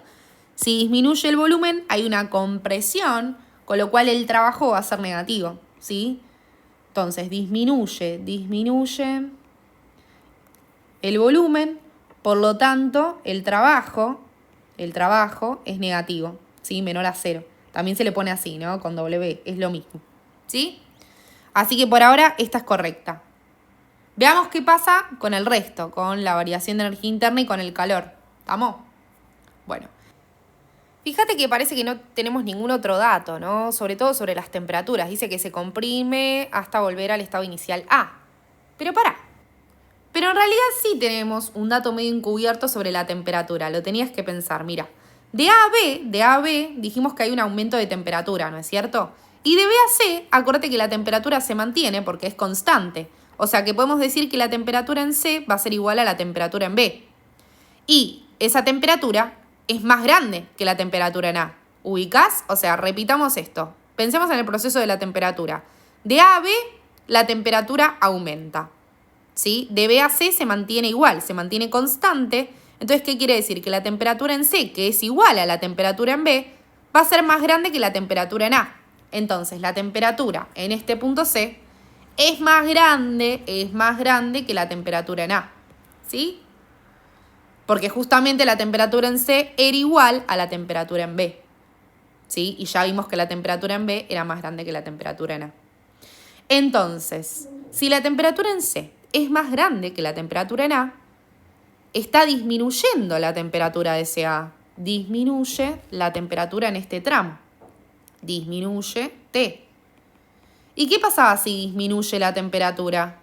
Si disminuye el volumen, hay una compresión, con lo cual el trabajo va a ser negativo, ¿sí? Entonces disminuye el volumen, por lo tanto el trabajo es negativo, ¿sí? Menor a 0. También se le pone así, ¿no? Con W, es lo mismo, ¿sí? Así que por ahora esta es correcta. Veamos qué pasa con el resto, con la variación de energía interna y con el calor. ¿Estamos? Bueno. Fíjate que parece que no tenemos ningún otro dato, ¿no? Sobre todo sobre las temperaturas. Dice que se comprime hasta volver al estado inicial A. Pero pará. Pero en realidad sí tenemos un dato medio encubierto sobre la temperatura. Lo tenías que pensar, mira. De A a B dijimos que hay un aumento de temperatura, ¿no es cierto? Y de B a C, acuérdate que la temperatura se mantiene porque es constante. O sea que podemos decir que la temperatura en C va a ser igual a la temperatura en B. Y esa temperatura es más grande que la temperatura en A. ¿Ubicás? O sea, repitamos esto. Pensemos en el proceso de la temperatura. De A a B, la temperatura aumenta. ¿Sí? De B a C se mantiene igual, se mantiene constante. Entonces, ¿qué quiere decir? Que la temperatura en C, que es igual a la temperatura en B, va a ser más grande que la temperatura en A. Entonces, la temperatura en este punto C es más grande que la temperatura en A. ¿Sí? Porque justamente la temperatura en C era igual a la temperatura en B. ¿Sí? Y ya vimos que la temperatura en B era más grande que la temperatura en A. Entonces, si la temperatura en C es más grande que la temperatura en A, está disminuyendo la temperatura de CA. Disminuye la temperatura en este tramo. Disminuye T. ¿Y qué pasaba si disminuye la temperatura?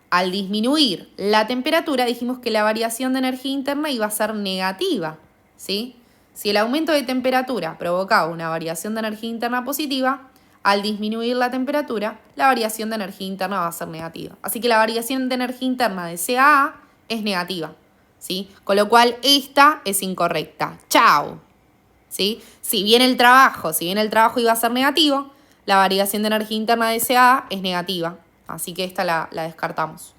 Al disminuir la temperatura dijimos que la variación de energía interna iba a ser negativa, ¿sí? Si el aumento de temperatura provocaba una variación de energía interna positiva, al disminuir la temperatura, la variación de energía interna va a ser negativa. Así que la variación de energía interna de CAA es negativa, ¿sí? Con lo cual esta es incorrecta. ¡Chao! ¿Sí? Si bien el trabajo iba a ser negativo, la variación de energía interna de CAA es negativa. Así que esta la descartamos.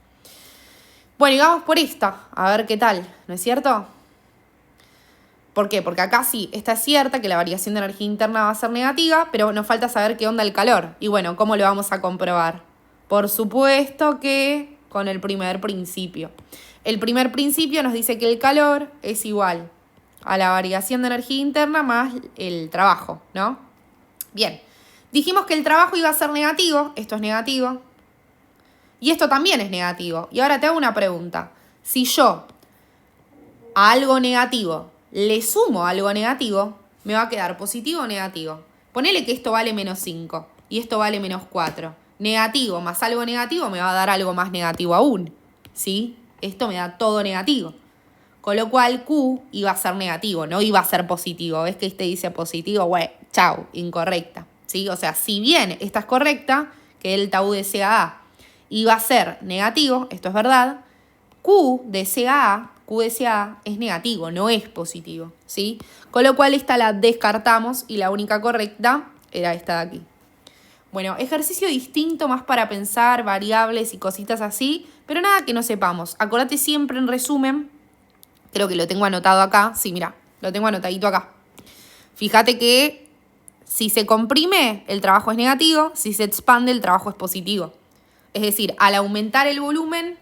Bueno, y vamos por esta, a ver qué tal, ¿no es cierto? ¿Por qué? Porque acá sí, esta es cierta, que la variación de energía interna va a ser negativa, pero nos falta saber qué onda el calor. Y bueno, ¿cómo lo vamos a comprobar? Por supuesto que con el primer principio. El primer principio nos dice que el calor es igual a la variación de energía interna más el trabajo, ¿no? Bien, dijimos que el trabajo iba a ser negativo, esto es negativo, y esto también es negativo. Y ahora te hago una pregunta. Si yo a algo negativo le sumo algo negativo, me va a quedar positivo o negativo. Ponele que esto vale menos 5 y esto vale menos 4. Negativo más algo negativo me va a dar algo más negativo aún, ¿sí? Esto me da todo negativo. Con lo cual Q iba a ser negativo, no iba a ser positivo. ¿Ves que este dice positivo? Bueno, chau, incorrecta, ¿sí? O sea, si bien esta es correcta, que el tau de CAA iba a ser negativo, esto es verdad, Q de CAA es negativo, no es positivo, ¿sí? Con lo cual esta la descartamos y la única correcta era esta de aquí. Bueno, ejercicio distinto más para pensar, variables y cositas así, pero nada que no sepamos. Acordate siempre en resumen, creo que lo tengo anotado acá, sí, mira, lo tengo anotadito acá. Fíjate que si se comprime, el trabajo es negativo, si se expande, el trabajo es positivo. Es decir, al aumentar el volumen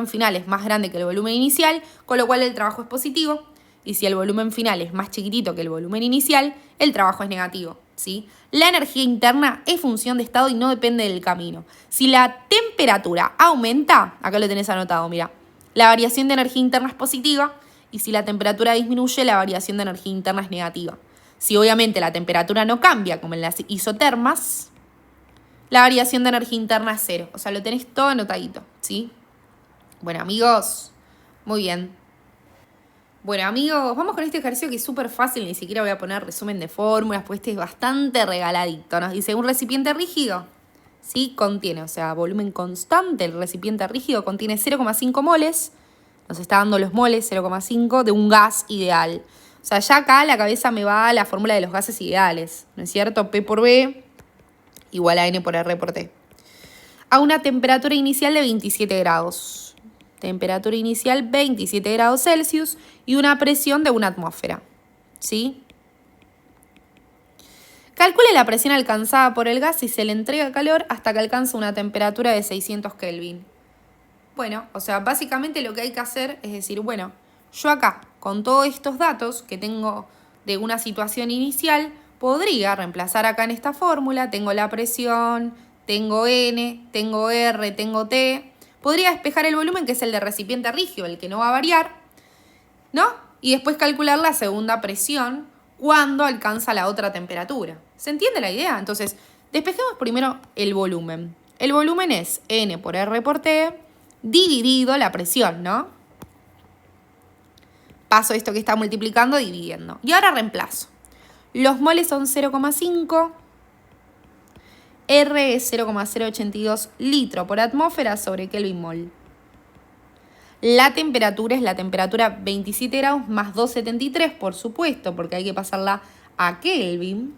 final es más grande que el volumen inicial, con lo cual el trabajo es positivo. Y si el volumen final es más chiquitito que el volumen inicial, el trabajo es negativo, ¿sí? La energía interna es función de estado y no depende del camino. Si la temperatura aumenta, acá lo tenés anotado, mira, la variación de energía interna es positiva y si la temperatura disminuye, la variación de energía interna es negativa. Si obviamente la temperatura no cambia, como en las isotermas, la variación de energía interna es 0. O sea, lo tenés todo anotadito, ¿sí? Bueno, amigos, muy bien. Bueno, amigos, vamos con este ejercicio que es súper fácil. Ni siquiera voy a poner resumen de fórmulas, pues este es bastante regaladito. Nos dice, un recipiente rígido, ¿sí? Contiene, o sea, volumen constante. El recipiente rígido contiene 0,5 moles. Nos está dando los moles, 0,5, de un gas ideal. O sea, ya acá la cabeza me va a la fórmula de los gases ideales, ¿no es cierto? P por B igual a N por R por T. A una temperatura inicial de 27 grados. Temperatura inicial 27 grados Celsius y una presión de una atmósfera. ¿Sí? Calcule la presión alcanzada por el gas si se le entrega calor hasta que alcanza una temperatura de 600 Kelvin. Bueno, o sea, básicamente lo que hay que hacer es decir, bueno, yo acá, con todos estos datos que tengo de una situación inicial, podría reemplazar acá en esta fórmula, tengo la presión, tengo N, tengo R, tengo T. Podría despejar el volumen, que es el de recipiente rígido, el que no va a variar, ¿no? Y después calcular la segunda presión cuando alcanza la otra temperatura. ¿Se entiende la idea? Entonces, despejemos primero el volumen. El volumen es N por R por T dividido la presión, ¿no? Paso esto que está multiplicando, dividiendo. Y ahora reemplazo. Los moles son 0,5. R es 0,082 litro por atmósfera sobre Kelvin mol. La temperatura es la temperatura 27 grados más 273, por supuesto, porque hay que pasarla a Kelvin,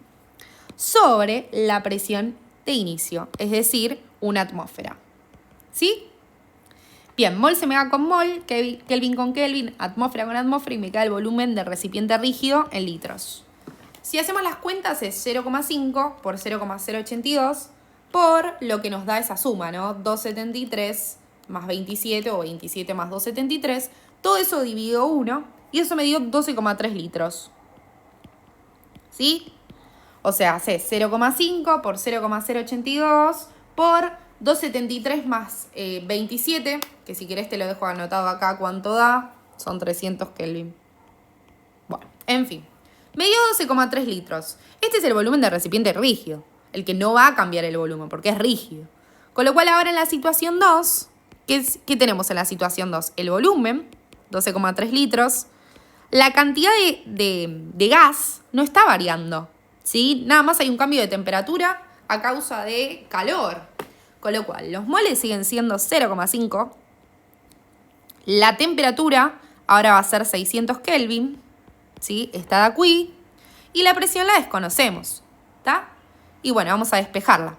sobre la presión de inicio, es decir, una atmósfera. ¿Sí? Bien, mol se me va con mol, Kelvin con Kelvin, atmósfera con atmósfera y me queda el volumen del recipiente rígido en litros. Si hacemos las cuentas es 0,5 por 0,082 por lo que nos da esa suma, ¿no? 273 más 27 o 27 más 273. Todo eso dividido 1 y eso me dio 12,3 litros. ¿Sí? O sea, hace 0,5 por 0,082 por 273 más 27, que si querés te lo dejo anotado acá cuánto da, son 300 Kelvin. Bueno, en fin. Me dio 12,3 litros. Este es el volumen del recipiente rígido. el que no va a cambiar el volumen, porque es rígido. Con lo cual ahora en la situación 2, ¿qué tenemos en la situación 2? El volumen, 12,3 litros. La cantidad de gas no está variando, ¿sí? Nada más hay un cambio de temperatura a causa de calor. Con lo cual, los moles siguen siendo 0,5. La temperatura ahora va a ser 600 Kelvin, ¿sí? Está de aquí. Y la presión la desconocemos, ¿está? Y bueno, vamos a despejarla.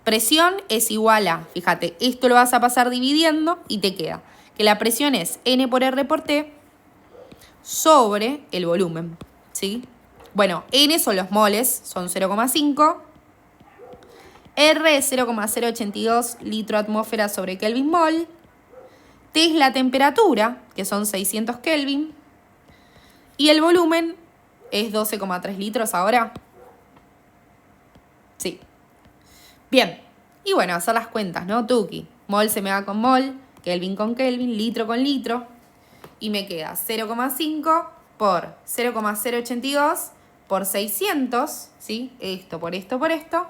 Presión es igual a, fíjate, esto lo vas a pasar dividiendo y te queda que la presión es N por R por T sobre el volumen, ¿sí? Bueno, N son los moles, son 0,5. R es 0,082 litro atmósfera sobre Kelvin mol. T es la temperatura, que son 600 Kelvin. Y el volumen es 12,3 litros ahora. Sí. Bien. Y bueno, hacer las cuentas, ¿no? Tuki. Mol se me va con mol, Kelvin con Kelvin, litro con litro. Y me queda 0,5 por 0,082 por 600, ¿sí? Esto por esto por esto.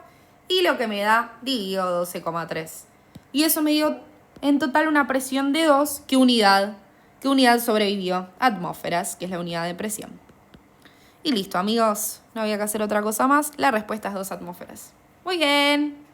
Y lo que me da, dividido 12,3. Y eso me dio en total una presión de 2. ¿Qué unidad sobrevivió? Atmósferas, que es la unidad de presión. Y listo, amigos. No había que hacer otra cosa más. La respuesta es 2 atmósferas. Muy bien.